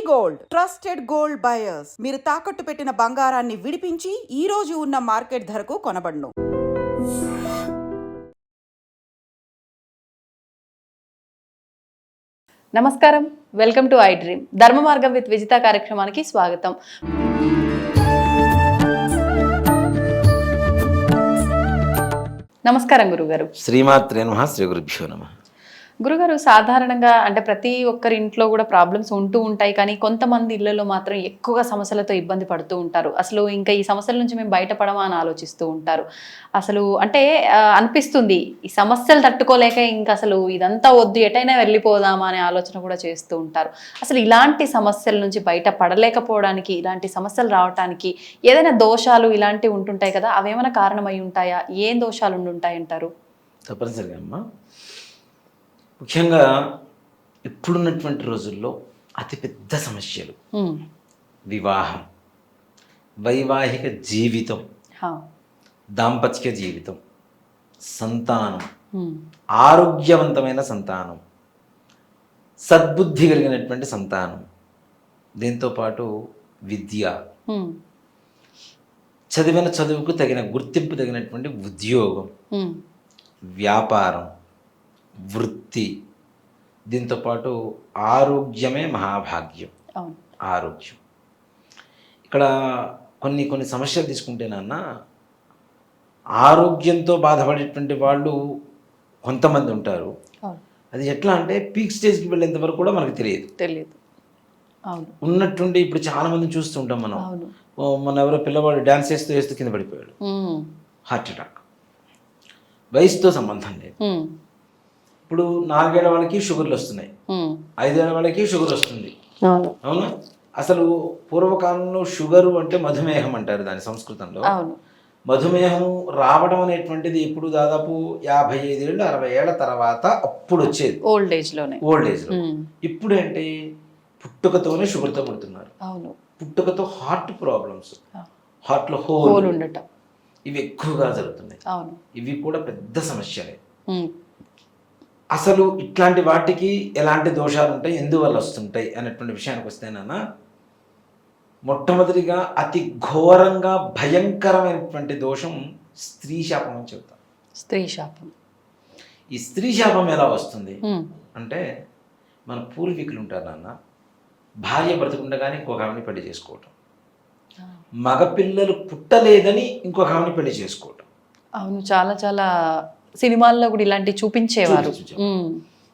Gold trusted gold buyers మీరు తాకట్టు పెట్టిన బంగారాన్ని విడిపించి ఈ రోజు ఉన్న మార్కెట్ ధరకు కొనబడును. నమస్కారం, వెల్కమ్ టు ఐ డ్రీమ్. ధర్మ మార్గం విత్ విజిత కార్యక్రమానికి స్వాగతం. నమస్కారం గురుగారు. శ్రీమాత్రే నమః. శ్రీ గురుభ్యో నమః. గురుగారు, సాధారణంగా అంటే ప్రతి ఒక్కరి ఇంట్లో కూడా ప్రాబ్లమ్స్ ఉంటూ ఉంటాయి, కానీ కొంతమంది ఇళ్లలో మాత్రం ఎక్కువగా సమస్యలతో ఇబ్బంది పడుతూ ఉంటారు. అసలు ఇంకా ఈ సమస్యల నుంచి మేము బయటపడమా అని ఆలోచిస్తూ ఉంటారు. అసలు అంటే అనిపిస్తుంది ఈ సమస్యలు తట్టుకోలేక ఇంకా అసలు ఇదంతా వద్దు, ఎటైనా వెళ్ళిపోదామా అనే ఆలోచన కూడా చేస్తూ ఉంటారు. అసలు ఇలాంటి సమస్యల నుంచి బయట పడలేకపోవడానికి, ఇలాంటి సమస్యలు రావడానికి ఏదైనా దోషాలు ఇలాంటివి ఉంటుంటాయి కదా, అవేమైనా కారణమై ఉంటాయా? ఏం దోషాలు ఉండుంటాయి అంటారు? తప్పనిసరిగా అమ్మా. ముఖ్యంగా ఇప్పుడున్నటువంటి రోజుల్లో అతిపెద్ద సమస్యలు వివాహం, వైవాహిక జీవితం, దాంపత్య జీవితం, సంతానం, ఆరోగ్యవంతమైన సంతానం, సద్బుద్ధి కలిగినటువంటి సంతానం, దీంతోపాటు విద్య, చదివిన చదువుకు తగిన గుర్తింపు తగినటువంటి ఉద్యోగం, వ్యాపారం, వృత్తి, దీంతోపాటు ఆరోగ్యమే మహాభాగ్యం. ఆరోగ్యం ఇక్కడ కొన్ని సమస్యలు తీసుకుంటేనన్న ఆరోగ్యంతో బాధపడేటువంటి వాళ్ళు కొంతమంది ఉంటారు. అది ఎట్లా అంటే పీక్ స్టేజ్కి వెళ్ళేంత వరకు కూడా మనకు తెలియదు. ఉన్నట్టుండి ఇప్పుడు చాలా మందిని చూస్తుంటాం మనం. మన ఎవరో పిల్లవాడు డ్యాన్స్ వేస్తూ కింద పడిపోయాడు, హార్ట్ అటాక్. వయసుతో సంబంధం లేదు. ఇప్పుడు 4 ఏళ్ల వాళ్ళకి షుగర్లు వస్తున్నాయి, 5 ఏళ్ల వాళ్ళకి షుగర్ వస్తుంది. అవునా? అసలు పూర్వకాలంలో షుగరు అంటే మధుమేహం అంటారు దాని సంస్కృతంలో. మధుమేహం రావడం అనేటువంటిది ఇప్పుడు దాదాపు 55 ఏళ్ళు 60 ఏళ్ల తర్వాత అప్పుడు వచ్చేది, ఓల్డ్ ఏజ్ లో. ఇప్పుడు ఏంటి, పుట్టుకతోనే షుగర్తో పుడుతున్నారు. పుట్టుకతో హార్ట్ ప్రాబ్లమ్స్, హార్ట్లో హోల్ ఉండటం, ఇవి ఎక్కువగా జరుగుతున్నాయి. ఇవి కూడా పెద్ద సమస్యలే. అసలు ఇట్లాంటి వాటికి ఎలాంటి దోషాలు ఉంటాయి, ఎందువల్ల వస్తుంటాయి అనేటువంటి విషయానికి వస్తేనన్నా, మొట్టమొదటిగా అతి ఘోరంగా భయంకరమైనటువంటి దోషం స్త్రీ శాపం అని చెప్తాం. స్త్రీ శాపం. ఈ స్త్రీ శాపం ఎలా వస్తుంది అంటే, మన పూర్వీకులు ఉంటారు నాన్న, భార్య బ్రతుకుండగానే ఇంకొక ఆమెని పెళ్లి చేసుకోవటం, మగపిల్లలు పుట్టలేదని ఇంకొక ఆమెని పెళ్లి చేసుకోవటం. అవును, చాలా చాలా సినిమాల్లో కూడా ఇలాంటివి చూపించేవారు.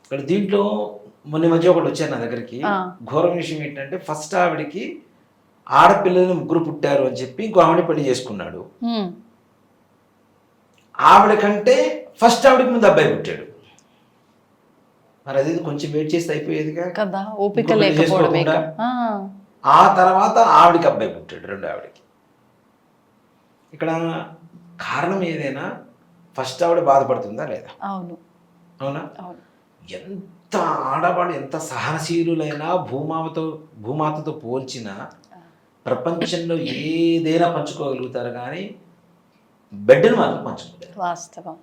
ఇక్కడ దీంట్లో మొన్న మధ్య ఒకటి వచ్చారు నా దగ్గరికి. ఘోరం విషయం ఏంటంటే, ఫస్ట్ ఆవిడికి ఆడపిల్లలు 3 పుట్టారు అని చెప్పి ఇంకో ఆవిడ పెళ్లి చేసుకున్నాడు. ఆవిడ కంటే ఫస్ట్ ఆవిడకి ముందు అబ్బాయి పుట్టాడు. మరి అది కొంచెం వెయిట్ చేస్తే అయిపోయేదిగా కదా, ఓపిక లేకపోవడమే. ఆ తర్వాత ఆవిడకి అబ్బాయి పుట్టాడు, 2వ ఆవిడకి. ఇక్కడ కారణం ఏదైనా ఫస్ట్ ఆవిడ బాధపడుతుందా లేదా? అవునా? ఎంత ఆడవాళ్ళు ఎంత సహనశీలులైనా భూమాతతో పోల్చినా ప్రపంచంలో ఏదైనా పంచుకోగలుగుతారు, కానీ బెడ్ని మాత్రం పంచుకోలేరు. వాస్తవం.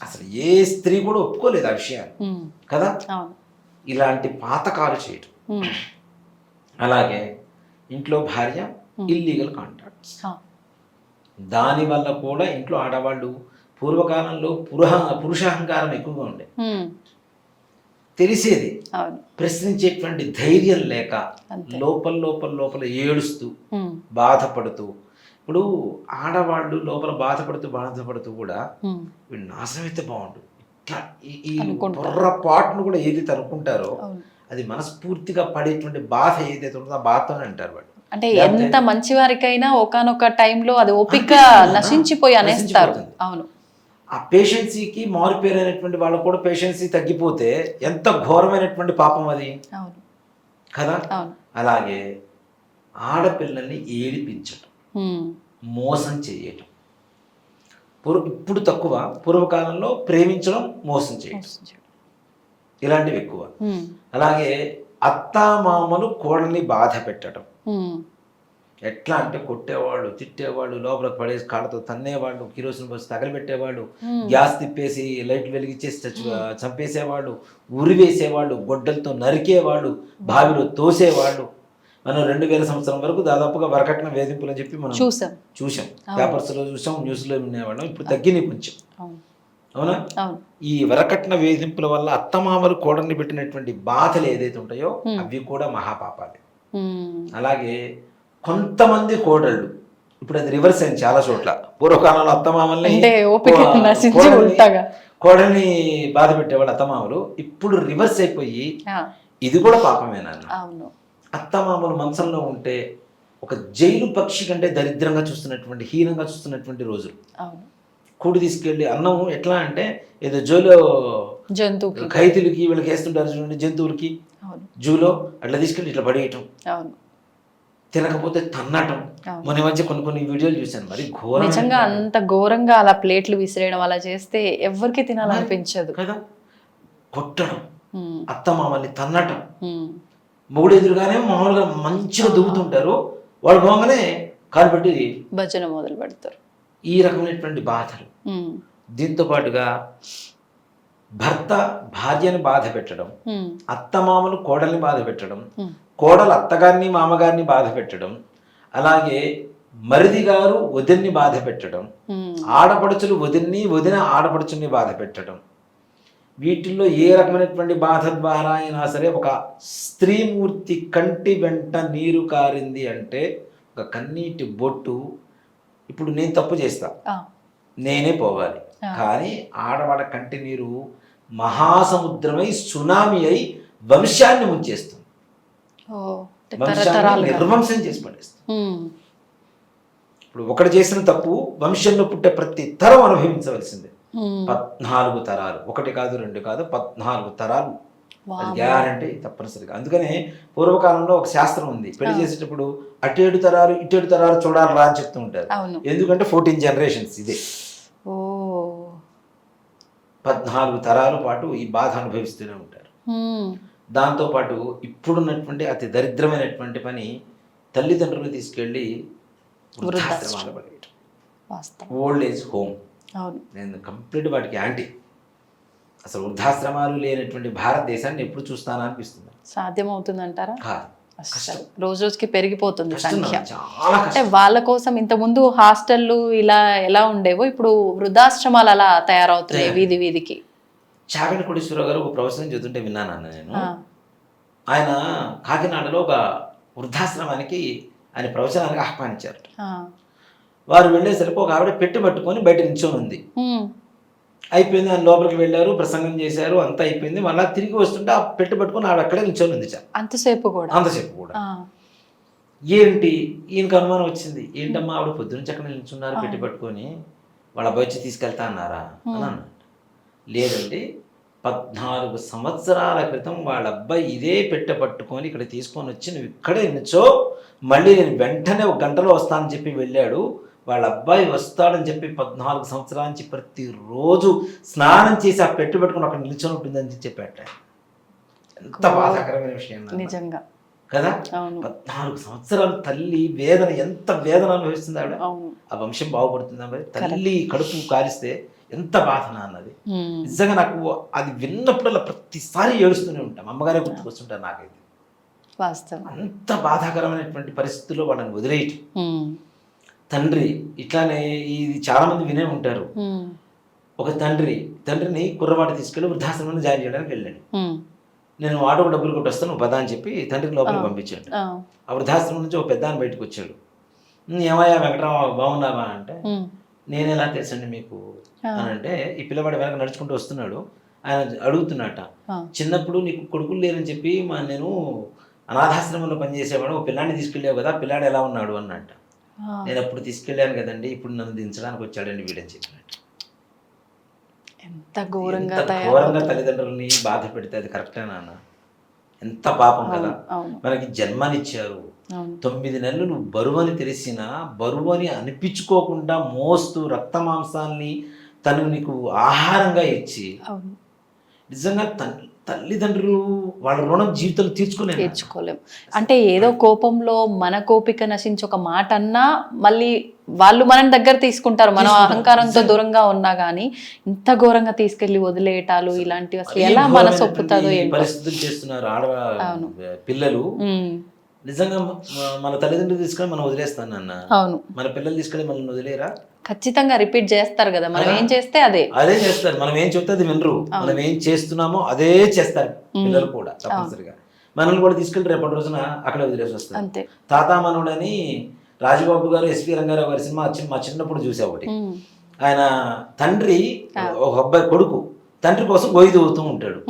అసలు ఏ స్త్రీ కూడా ఒప్పుకోలేదు ఆ విషయాన్ని కదా. ఇలాంటి పాతకాలు చేయటం, అలాగే ఇంట్లో భార్య ఇల్లీగల్ కాంటాక్ట్స్, దానివల్ల కూడా ఇంట్లో ఆడవాళ్ళు, పూర్వకాలంలో పురుషాహంకారం ఎక్కువగా ఉండే, తెలిసేది, ప్రశ్నించేటువంటి ధైర్యం లేక లోపల ఏడుస్తూ బాధపడుతూ, ఇప్పుడు ఆడవాళ్ళు లోపల బాధపడుతూ కూడా వీడు నాశనం అయితే బాగుండు, ఇట్లా ఈ పొర్రపాటును కూడా ఏదైతే అనుకుంటారో అది మనస్ఫూర్తిగా పడేటువంటి బాధ ఏదైతే ఉంటుందో ఆ బాధతోనే అంటారు వాళ్ళు. అంటే ఎంత మంచి వారికైనా ఒకానొక టైంలో అది ఓపిక నశించిపోయి అనేస్తారు. అవును. ఆ పేషెన్సీకి మారిపోయినటువంటి వాళ్ళు కూడా పేషెన్సీ తగ్గిపోతే ఎంత ఘోరమైనటువంటి పాపం అది కదా. అలాగే ఆడపిల్లల్ని ఏడిపించటం, మోసం చేయటం. ఇప్పుడు తక్కువ, పూర్వకాలంలో ప్రేమించడం, మోసం చేయటం, ఇలాంటివి ఎక్కువ. అలాగే అత్తామామలు కోడల్ని బాధ పెట్టడం, ఎట్లా అంటే కొట్టేవాళ్ళు, తిట్టేవాళ్ళు, లోపలికి పడేసి కాళ్ళతో తన్నేవాళ్ళు, కిరోసిన్ పోసి తగలబెట్టేవాళ్ళు, గ్యాస్ తిప్పేసి లైట్ వెలిగించేసి చంపేసేవాళ్ళు, ఉరి వేసేవాళ్ళు, గొడ్డలతో నరికేవాళ్ళు, బావిలో తోసేవాళ్ళు. మనం 2000 సంవత్సరం వరకు దాదాపుగా వరకట్న వేధింపులు అని చెప్పి మనం చూసాం, పేపర్స్లో చూసాం, న్యూస్లో వినేవాళ్ళం. ఇప్పుడు తగ్గినాయి కొంచెం, అవునా? ఈ వరకట్న వేధింపుల వల్ల అత్తమామలు కోడల్ని పెట్టినటువంటి బాధలు ఏదైతే ఉంటాయో అవి కూడా మహాపాపాలే. అలాగే కొంతమంది కోడళ్ళు, ఇప్పుడు అది రివర్స్ అయింది చాలా చోట్ల. పూర్వకాలంలో అత్తమామల్ని కోడల్ని బాధ పెట్టేవాళ్ళు అత్తమామలు, ఇప్పుడు రివర్స్ అయిపోయి ఇది కూడా పాపమేనా? అత్తమామలు మంచంలో ఉంటే ఒక జైలు పక్షి కంటే దరిద్రంగా చూస్తున్నటువంటి, హీనంగా చూస్తున్నటువంటి రోజులు. కూడి తీసుకెళ్ళి అన్నం ఎట్లా అంటే ఏదో జూలో జంతువుకి, ఖైదీలకి వీళ్ళకి వేస్తుంటారు చూడండి, జంతువులకి జూలో అట్లా తీసుకెళ్ళి ఇట్లా పడేయటం, తినకపోతే తన్నటం. మన మధ్య కొన్ని వీడియోలు చూశాను, మరి నిజంగా అంత ఘోరంగా అలా ప్లేట్లు విసిరేయడం అలా చేస్తే ఎవరికి తినాలనిపించదు కదా. కొట్టడం, అత్తమామల్ని తన్నటం, మొగుడు ఎదురుగానే మామూలుగా మంచిగా దువ్వుతుంటారు, వాళ్ళు పోగానే కాలు పెట్టి భజన మొదలు పెడతారు. ఈ రకమైనటువంటి బాధలు. దీంతో పాటుగా భర్త భార్యని బాధ పెట్టడం, అత్తమామలు కోడల్ని బాధ పెట్టడం, కోడలు అత్తగారిని మామగారిని బాధ పెట్టడం, అలాగే మరిది గారు వదిన్ని బాధ పెట్టడం, ఆడపడుచులు వదిన్ని, వదిన ఆడపడుచుని బాధ పెట్టడం. వీటిల్లో ఏ రకమైనటువంటి బాధ ద్వారా అయినా సరే ఒక స్త్రీమూర్తి కంటి వెంట నీరు కారింది అంటే ఒక కన్నీటి బొట్టు. ఇప్పుడు నేను తప్పు చేస్తా, నేనే పోవాలి, కానీ ఆడవాడ కంటి నీరు మహాసముద్రమై సునామీ అయి వంశాన్ని ముంచేస్తుంది, వంశాన్ని నిర్వంశం చేసి పడేస్తుంది. ఇప్పుడు ఒకటి చేసిన తప్పు వంశంలో పుట్టే ప్రతి తరం అనుభవించవలసిందే. 14 తరాలు, ఒకటి కాదు, 2 కాదు, 14 తరాలు గ్యారంటీ తప్పనిసరిగా. అందుకనే పూర్వకాలంలో ఒక శాస్త్రం ఉంది, పెళ్లి చేసేటప్పుడు అటేడు తరాలు ఇటేడు తరాలు చూడాలి రా అని చెప్తూ ఉంటారు. ఎందుకంటే 14 జనరేషన్స్, ఇదే 14 తరాల పాటు ఈ బాధ అనుభవిస్తూనే ఉంటారు. దాంతోపాటు ఇప్పుడున్నటువంటి అతి దరిద్రమైనటువంటి పని, తల్లిదండ్రులు తీసుకెళ్ళి వృద్ధాశ్రమాలు పడేయటం, ఓల్డ్ ఏజ్ హోమ్. నేను కంప్లీట్ వాటికి యాంటీ. అసలు వృద్ధాశ్రమాలు లేనటువంటి భారతదేశాన్ని ఎప్పుడు చూస్తానా అనిపిస్తుంది. సాధ్యం అవుతుందంటారా? కాదు, రోజు రోజుకి పెరిగిపోతుంది సంఖ్య. అంటే వాళ్ళ కోసం ఇంత ముందు హాస్టళ్ళు ఇలా ఎలా ఉండేవో ఇప్పుడు వృద్ధాశ్రమాలు అలా తయారవుతున్నాయి వీధి వీధికి. చాగంటి కోటేశ్వరరావు గారు ఒక ప్రవచనం చెబుతుంటే విన్నాను నేను. ఆయన కాకినాడలో ఒక వృద్ధాశ్రమానికి ఆయన ప్రవచనానికి ఆహ్వానించారు. వారు వెళ్ళేసరికి ఒక ఆవిడ పెట్టి పట్టుకొని బయట నిల్చొని ఉంది. అయిపోయింది, ఆయన లోపలికి వెళ్ళారు, ప్రసంగం చేశారు, అంతా అయిపోయింది. మళ్ళీ తిరిగి వస్తుంటే ఆ పెట్టి పట్టుకొని ఆవిడ అక్కడే నిల్చొని ఉంది. అంతసేపు కూడా ఏంటి, ఈయనకు అనుమానం వచ్చింది. ఏంటమ్మా ఆవిడ పొద్దునుంచి అక్కడ నిల్చున్నారు పెట్టి పట్టుకొని, వాళ్ళ అబ్బాయి వచ్చి తీసుకెళ్తా అన్నారా అని అన్నాడు. లేదండి, 14 సంవత్సరాల క్రితం వాళ్ళ అబ్బాయి ఇదే పెట్టె పట్టుకొని ఇక్కడ తీసుకొని వచ్చి నువ్వు ఇక్కడే నిల్చో, మళ్ళీ నేను వెంటనే 1 గంటలో వస్తానని చెప్పి వెళ్ళాడు. వాళ్ళ అబ్బాయి వస్తాడని చెప్పి 14 సంవత్సరాల నుంచి ప్రతిరోజు స్నానం చేసి ఆ పెట్టు పెట్టుకుని అక్కడ నిల్చొని ఉంటుందని చెప్పాట. ఎంత బాధాకరమైన విషయం నిజంగా కదా. 14 సంవత్సరాలు తల్లి వేదన, ఎంత వేదన అనుభవిస్తుంది ఆవిడ. ఆ వంశం బాగుపడుతుందా మరి? తల్లి కడుపు కాలిస్తే ఎంత బాధన అన్నది. నిజంగా నాకు అది విన్నప్పుడల్లా ప్రతిసారి ఏడుస్తూనే ఉంటాం, అమ్మగారే గుర్తుకొస్తుంటారు నాకైతే. అంత బాధాకరమైనటువంటి పరిస్థితుల్లో వాళ్ళని వదిలేయటం. తండ్రి ఇట్లానే, ఇది చాలా మంది వినే ఉంటారు. ఒక తండ్రిని కుర్రవాడు తీసుకెళ్ళి వృద్ధాశ్రమాన్ని జాయిన్ చేయడానికి వెళ్ళాడు. నేను ఆటోకు డబ్బులు కొట్టొస్తాను, నువ్వు పదా అని చెప్పి తండ్రిని లోపలికి పంపించాడు. ఆ వృద్ధాశ్రమం నుంచి ఒక పెద్ద బయటకు వచ్చాడు. ఏమయ్యా వెంకటరామ బాగున్నావా అంటే, నేను ఎలా తెలుసండి మీకు అని అంటే, ఈ పిల్లవాడు వెనక నడుచుకుంటూ వస్తున్నాడు. ఆయన అడుగుతున్నట్ట, చిన్నప్పుడు నీకు కొడుకులు లేరని చెప్పి నేను అనాథాశ్రమంలో పనిచేసేవాడు, ఒక పిల్లాన్ని తీసుకెళ్ళావు కదా, పిల్లాడు ఎలా ఉన్నాడు అన్నట్ట. నేను అప్పుడు తీసుకెళ్ళాను కదండి, ఇప్పుడు నన్ను దించడానికి వచ్చాడండి వీడని చెప్పినట్టు. ఎంత ఘోరంగా తల్లిదండ్రులని బాధ పెడితే అది కరెక్టే నాన్న? ఎంత పాపం కదా. మనకి జన్మనిచ్చారు, 9 నెలలు నువ్వు బరువు అని తెలిసినా బరువు అని అనిపించుకోకుండా మోస్తూ రక్త మాంసాన్ని తను నీకు ఆహారంగా ఇచ్చి, నిజంగా తల్లిదండ్రులు వాళ్ళ రుణం జీవితంలో తీర్చుకోలేం. అంటే ఏదో కోపంలో మన కోపిక నశించి ఒక మాట అన్నా మళ్ళీ వాళ్ళు మనం దగ్గర తీసుకుంటారు, మనం అహంకారంతో దూరంగా ఉన్నా గానీ ఇంత ఘోరంగా తీసుకెళ్లి వదిలేయటాలు ఇలాంటివి అసలు ఎలా మనసు ఒప్పుతుందో ఏంటో పరిస్థితులు చేస్తున్నారు పిల్లలు. నిజంగా మన తల్లిదండ్రులు తీసుకొని మనం వదిలేస్తాను అన్న, అవును, మన పిల్లలు తీసుకొని మనల్ని వదిలేరా? ఖచ్చితంగా రిపీట్ చేస్తారు కదా, మనం ఏం చేస్తే అదే చేస్తారు. మనం ఏం చెప్తే అది వినరు, మనం ఏం చేస్తున్నామో అదే చేస్తారు పిల్లలు కూడా తప్పనిసరిగా. మనల్ని కూడా తీసుకెళ్ళి రేపటి రోజున అక్కడ వదిలేసి వస్తారు. అంతే. తాతామనుడని రాజబాబు గారు, ఎస్పి రంగారావు గారి సినిమా మా చిన్నప్పుడు చూసా ఒకటి. ఆయన తండ్రి ఒక అబ్బాయి కొడుకు తండ్రి కోసం గొయ్యి తవ్వుతూ ఉంటాడు,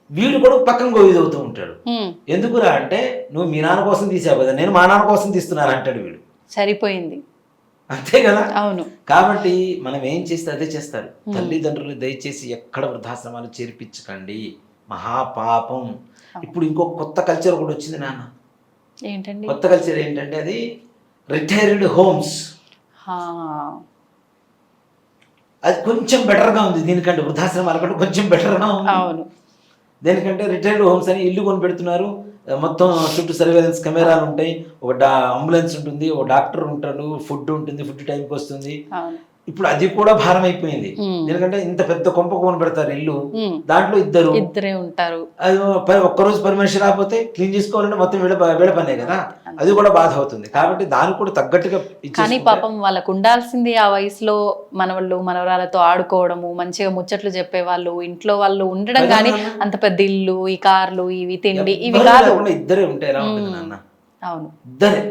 వీడు కూడా పక్కన గొయ్యి తవ్వుతూ ఉంటాడు. ఎందుకురా అంటే, నువ్వు మీ నాన్న కోసం తీసావు కదా, నేను మా నాన్న కోసం తీస్తున్నాను అంటాడు వీడు. సరిపోయింది, అంతే కదా. అవును. కాబట్టి మనం ఏం చేస్తే అదే చేస్తారు. తల్లిదండ్రులు దయచేసి ఎక్కడ వృద్ధాశ్రమాలు చేర్పించకండి, మహాపాపం. ఇప్పుడు ఇంకో కొత్త కల్చర్ కూడా వచ్చింది నాన్న. ఏంటండి కొత్త కల్చర్? ఏంటంటే అది రిటైర్డ్ హోమ్స్. అది కొంచెం బెటర్గా ఉంది దీనికంటే, వృద్ధాశ్రమాల కంటే కొంచెం బెటర్గా ఉంది. అవును. దేనికంటే రిటైర్డ్ హోమ్స్ అని ఇల్లు కొని పెడుతున్నారు, మొత్తం చుట్టూ సర్వేలెన్స్ కెమెరాలు ఉంటాయి, ఒక అంబులెన్స్ ఉంటుంది, ఒక డాక్టర్ ఉంటాడు, ఫుడ్ ఉంటుంది, ఫుడ్ టైంకి వస్తుంది. ఇప్పుడు అది కూడా భారం అయిపోయింది. ఎందుకంటే ఇంత పెద్ద కొంప కొని పెడతారు ఇల్లు, దాంట్లో ఇద్దరే ఉంటారు. అది ఒక్కరోజు పని మనిషి రాకపోతే క్లీన్ చేసుకోవాలంటే మొత్తం వీళ్ళ పనే కదా, అది కూడా బాధ అవుతుంది. కాబట్టి దానికి కూడా తగ్గట్టుగా. కానీ పాపం వాళ్ళకు ఉండాల్సింది ఆ వయసులో మనవాళ్ళు మనవరాలతో ఆడుకోవడము, మంచిగా ముచ్చట్లు చెప్పేవాళ్ళు, ఇంట్లో వాళ్ళు ఉండడం. కానీ అంత పెద్ద ఇల్లు, ఈ కార్లు, ఇవి తిండి, ఇవి కాదు. ఇద్దరే ఉంటే ఎలా ఉంటుంది నాన్న? అవును, ఇద్దరే.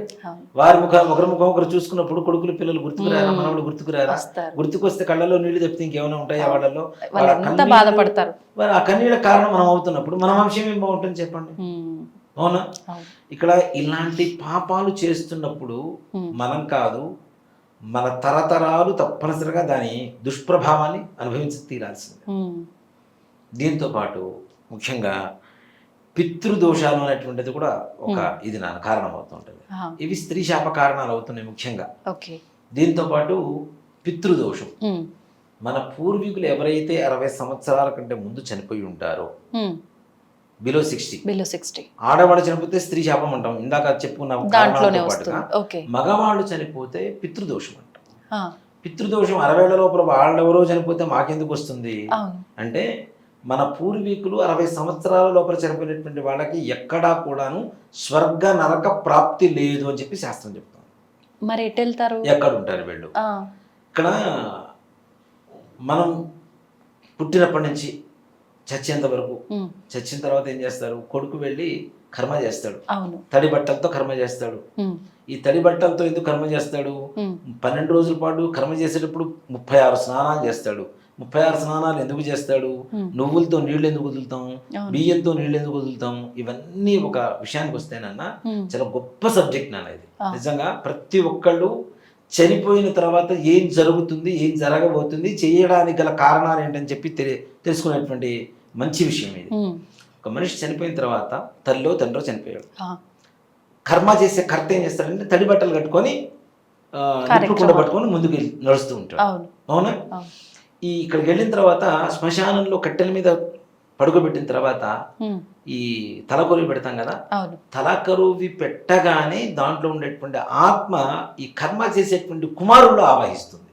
వారి ఒకరి ముఖం ఒకరు చూసుకున్నప్పుడు కొడుకులు పిల్లలు గుర్తుకురారా, మనవాళ్ళు గుర్తుకురారా? గుర్తుకొస్తే కళ్ళలో నీళ్లు తప్పితే ఇంకేమైనా ఉంటాయా వాళ్ళలో? బాధపడతారు. మరి ఆ కన్నీళ్ళ కారణం మనం అవుతున్నప్పుడు మన వంశం ఏం బాగుంటుంది చెప్పండి, అవునా? ఇక్కడ ఇలాంటి పాపాలు చేస్తున్నప్పుడు మనం కాదు, మన తరతరాలు తప్పనిసరిగా దాని దుష్ప్రభావాన్ని అనుభవించి తీరాల్సిందే. దీంతో పాటు ముఖ్యంగా పితృదోషాలు అనేటువంటిది కూడా ఒక ఇది నా కారణం అవుతుంటుంది. ఇవి స్త్రీ శాప కారణాలు అవుతున్నాయి ముఖ్యంగా. దీంతో పాటు పితృదోషం, మన పూర్వీకులు ఎవరైతే 60 సంవత్సరాల కంటే ముందు చనిపోయి ఉంటారో, బిలో 60 ఆడవాళ్ళు చనిపోతే స్త్రీ శాపం అంటాం, ఇందాక చెప్పుకున్న కారణాలతో పాటుగా మగవాళ్ళు చనిపోతే పితృదోషం అంటాం. పితృదోషం 60 లోపల వాళ్ళెవరో చనిపోతే మాకెందుకు వస్తుంది అంటే, మన పూర్వీకులు 60 సంవత్సరాల లోపల చనిపోయినటువంటి వాళ్ళకి ఎక్కడా కూడాను స్వర్గ నరక ప్రాప్తి లేదు అని చెప్పి శాస్త్రం చెప్తాం. మరి ఎటు వెళ్తారు? ఎక్కడ ఉంటారు వీళ్ళు? ఇక్కడ మనం పుట్టినప్పటి నుంచి చచ్చేంత వరకు, చచ్చిన తర్వాత ఏం చేస్తారు? కొడుకు వెళ్ళి కర్మ చేస్తాడు, తడి బట్టలతో కర్మ చేస్తాడు. ఈ తడి బట్టలతో ఎందుకు కర్మ చేస్తాడు? 12 రోజుల పాటు కర్మ చేసేటప్పుడు 36 స్నానాలు చేస్తాడు. 36 స్నానాలు ఎందుకు చేస్తాడు? నువ్వులతో నీళ్లు ఎందుకు వదులుతాం, బియ్యంతో నీళ్లు ఎందుకు వదులుతాం? ఇవన్నీ ఒక విషయానికి వస్తేనన్నా చాలా గొప్ప సబ్జెక్ట్ నాన్న ఇది. నిజంగా ప్రతి ఒక్కళ్ళు చనిపోయిన తర్వాత ఏం జరుగుతుంది, ఏం జరగబోతుంది, చేయడానికి గల కారణాలు ఏంటని చెప్పి తెలుసుకునేటువంటి మంచి విషయం ఇది. ఒక మనిషి చనిపోయిన తర్వాత తల్లో తండ్రో చనిపోయాడు, కర్మ చేసే కర్త ఏం చేస్తాడంటే తడి బట్టలు కట్టుకొని కుండ పట్టుకొని ముందుకు నడుస్తూ ఉంటాడు, అవునా? ఇక్కడికి వెళ్ళిన తర్వాత శ్మశానంలో కట్టెల మీద పడుకోబెట్టిన తర్వాత ఈ తలకొరివి పెడతాం కదా, తలకరువి పెట్టగానే దాంట్లో ఉండేటువంటి ఆత్మ ఈ కర్మ చేసేటువంటి కుమారుడు ఆవాహిస్తుంది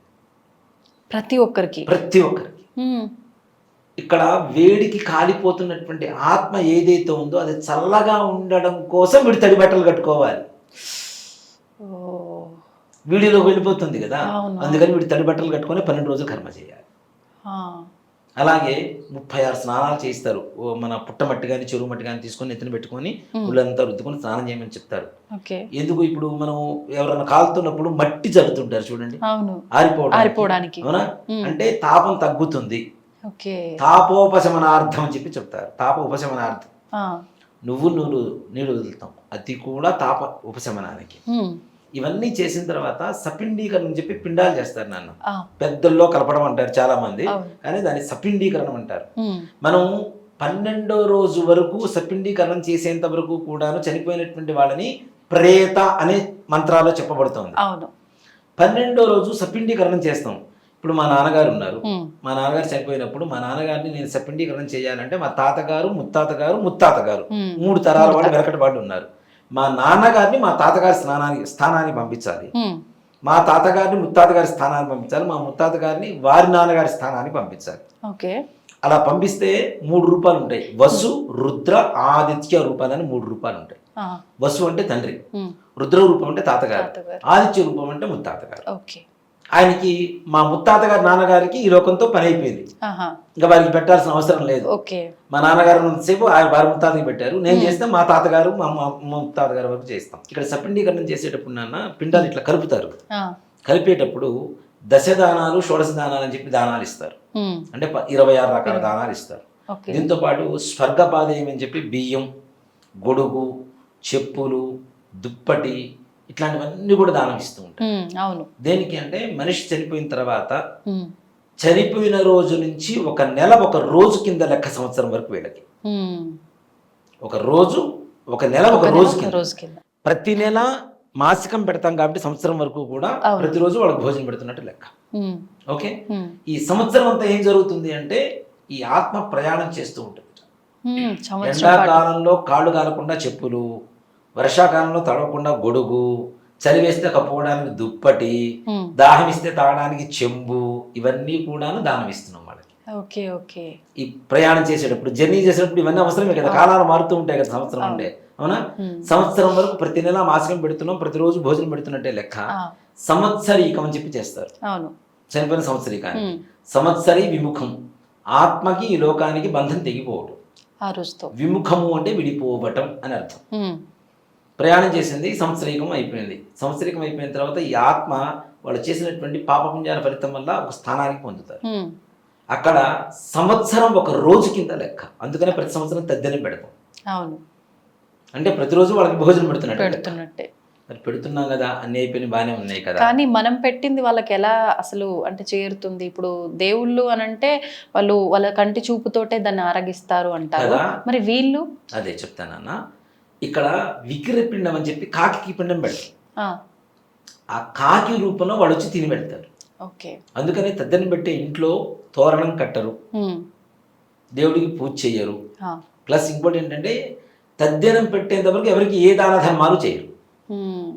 ప్రతి ఒక్కరికి. ఇక్కడ వేడికి కాలిపోతున్నటువంటి ఆత్మ ఏదైతే ఉందో అది చల్లగా ఉండడం కోసం వీడు తడి బట్టలు కట్టుకోవాలి. వీడిలోకి వెళ్ళిపోతుంది కదా, అందుకని వీడు తడి బట్టలు కట్టుకొని 12 రోజులు కర్మ చేయాలి. అలాగే 36 స్నానాలు చేయిస్తారు. మన పుట్టమట్టి కానీ చెరువు మట్టి కానీ తీసుకొని నెత్తిన పెట్టుకొని ఒళ్ళంతా రుద్దుకొని స్నానం చేయమని చెప్తారు. ఎందుకు? ఇప్పుడు మనం ఎవరైనా కాలుతున్నప్పుడు మట్టి జరుగుతుంటారు చూడండి, ఆరిపోవడానికి, అవునా? అంటే తాపం తగ్గుతుంది, తాపోపశమనార్థం అని చెప్పి చెప్తారు. తాప ఉపశమనార్థం. నీళ్ళు వదులుతాం, అది కూడా తాప ఉపశమనానికి. ఇవన్నీ చేసిన తర్వాత సపిండీకరణ అని చెప్పి పిండాలు చేస్తారు నాన్న. పెద్దల్లో కలపడం అంటారు చాలా మంది, కానీ దాన్ని సపిండీకరణం అంటారు. మనం 12వ రోజు వరకు సపిండీకరణం చేసేంత వరకు కూడాను చనిపోయినటువంటి వాళ్ళని ప్రేత అనే మంత్రాల్లో చెప్పబడుతుంది. 12వ రోజు సపిండీకరణం చేస్తాం. ఇప్పుడు మా నాన్నగారు ఉన్నారు. ఉమ్, మా నాన్నగారు చనిపోయినప్పుడు మా నాన్నగారిని నేను సపిండీకరణం చేయాలంటే మా తాతగారు ముత్తాతగారు ఉమ్, 3 తరాల వాళ్ళు వెనకటి వాళ్ళు ఉన్నారు. మా నాన్నగారిని మా తాతగారి స్థానానికి పంపించాలి, ఉమ్, మా తాతగారిని ముత్తాతగారి స్థానానికి పంపించాలి, మా ముత్తాతగారిని వారి నాన్నగారి స్థానానికి పంపించాలి. ఓకే. అలా పంపిస్తే 3 రూపాలు ఉంటాయి. వసు, రుద్ర, ఆదిత్య రూపాలని 3 రూపాలు ఉంటాయి. ఆ, వసు అంటే తండ్రి, ఉమ్, రుద్ర రూపం అంటే తాతగారు, తాతగారు. ఆదిత్య రూపం అంటే ముత్తాతగారు. ఓకే. ఆయనకి మా ముత్తాతగారి నాన్నగారికి ఈ లోకంతో పని అయిపోయింది, ఆహా, ఇంకా వారికి పెట్టాల్సిన అవసరం లేదు. ఓకే. మా నాన్నగారు ఉన్నంతసేపు ఆయన వారి ముత్తాతకి పెట్టారు, నేను చేస్తే మా తాతగారు మా ముత్తాతగారి వరకు చేస్తాం. ఇక్కడ సపిండీకరణం చేసేటప్పుడు నాన్న పిండాలు ఇట్లా కలుపుతారు. ఆ, కలిపేటప్పుడు దశదానాలు, షోడశ దానాలు అని చెప్పి దానాలు ఇస్తారు. ఉమ్, అంటే 26 రకాల దానాలు ఇస్తారు. ఓకే. దీంతో పాటు స్వర్గపాదేయం అని చెప్పి బియ్యం, గొడుగు, చెప్పులు, దుప్పటి ఇట్లాంటివన్నీ కూడా దానం ఇస్తూ ఉంటారు. ఉమ్, అవును. దేనికి అంటే మనిషి చనిపోయిన తర్వాత ఉమ్, చనిపోయిన రోజు నుంచి 1 నెల 1 రోజు కింద లెక్క, సంవత్సరం వరకు వీళ్ళకి ఉమ్, 1 రోజు 1 నెల 1 ఒక రోజు నెల, కింద. రోజు కింద. ప్రతి నెల మాసికం పెడతాం కాబట్టి సంవత్సరం వరకు కూడా అవును. ప్రతిరోజు వాళ్ళకి భోజనం పెడుతున్నట్టు లెక్క. ఉమ్, ఓకే. ఉమ్, ఈ సంవత్సరం అంతా ఏం జరుగుతుంది అంటే ఈ ఆత్మ ప్రయాణం చేస్తూ ఉంటుంది. ఉమ్, సంవత్సరం పాటు. ఎండాకాలంలో కాళ్ళు కాలకుండా చెప్పులు, వర్షాకాలంలో తడవకుండా గొడుగు, చలి వేస్తే కప్పుకోవడానికి దుప్పటి, ఉమ్, దాహం ఇస్తే తాగడానికి చెంబు, ఇవన్నీ కూడాను దానం ఇస్తున్నాం వాళ్ళకి. ఓకే. ఓకే. ఈ ప్రయాణం చేసేటప్పుడు, జర్నీ చేసేటప్పుడు ఇవన్నీ అవసరమే కదా, కాలాలు మారుతూ ఉంటాయి కదా సంవత్సరం అంటే, అవునా? ఉమ్, సంవత్సరం వరకు ప్రతి నెల మాసికం పెడుతున్నాం, ప్రతిరోజు భోజనం పెడుతున్నట్టే లెక్క. ఆ, సంవత్సరీకం అని చెప్పి చేస్తారు అవును. చనిపోయిన సంవత్సరీకానికి. ఉమ్, సంవత్సరీ విముఖం, ఆత్మకి ఈ లోకానికి బంధం తెగిపోవడం. ఆ రోజుతో. విముఖము అంటే విడిపోవటం అని అర్థం. ఉమ్, ప్రయాణం చేసింది, సంవత్సరీకం అయిపోయింది. సంవత్సరీకం అయిపోయిన తర్వాత ఈ ఆత్మ వాళ్ళు చేసినటువంటి పాపపుణ్యాల ఫలితం వల్ల ఒక స్థానానికి పొందుతారు. ఉమ్, అక్కడ సంవత్సరం 1 రోజు కింద లెక్క. అందుకనే ప్రతి సంవత్సరం తద్దెనం పెడతాం. అవును, అంటే ప్రతిరోజు వాళ్ళకి భోజనం పెడుతున్నట్టు లెక్క. పెడుతున్నట్టే. మరి పెడుతున్నాం కదా, అన్ని అయిపోయినాయి, బాగానే ఉన్నాయి కదా. కానీ మనం పెట్టింది వాళ్ళకి ఎలా అసలు అంటే చేరుతుంది? ఇప్పుడు దేవుళ్ళు అని అంటే వాళ్ళు వాళ్ళ కంటి చూపుతోటే దాన్ని ఆరగిస్తారు అంటారు. కదా. మరి వీళ్ళు అదే చెప్తానన్న, ఇక్కడ వికిర పిండం అని చెప్పి కాకి పిండం పెడతారు. ఆ, ఆ కాకి రూపంలో వాళ్ళు వచ్చి తిని పెడతారు. ఓకే. అందుకని తద్దెనం పెట్టే ఇంట్లో తోరణం కట్టరు, ఉమ్, దేవుడికి పూజ చెయ్యరు. ఆ, ప్లస్ ఇంకోటి ఏంటంటే తద్దెనం పెట్టేంత వరకు ఎవరికి ఏ దాన ధర్మాలు చేయరు. ఉమ్,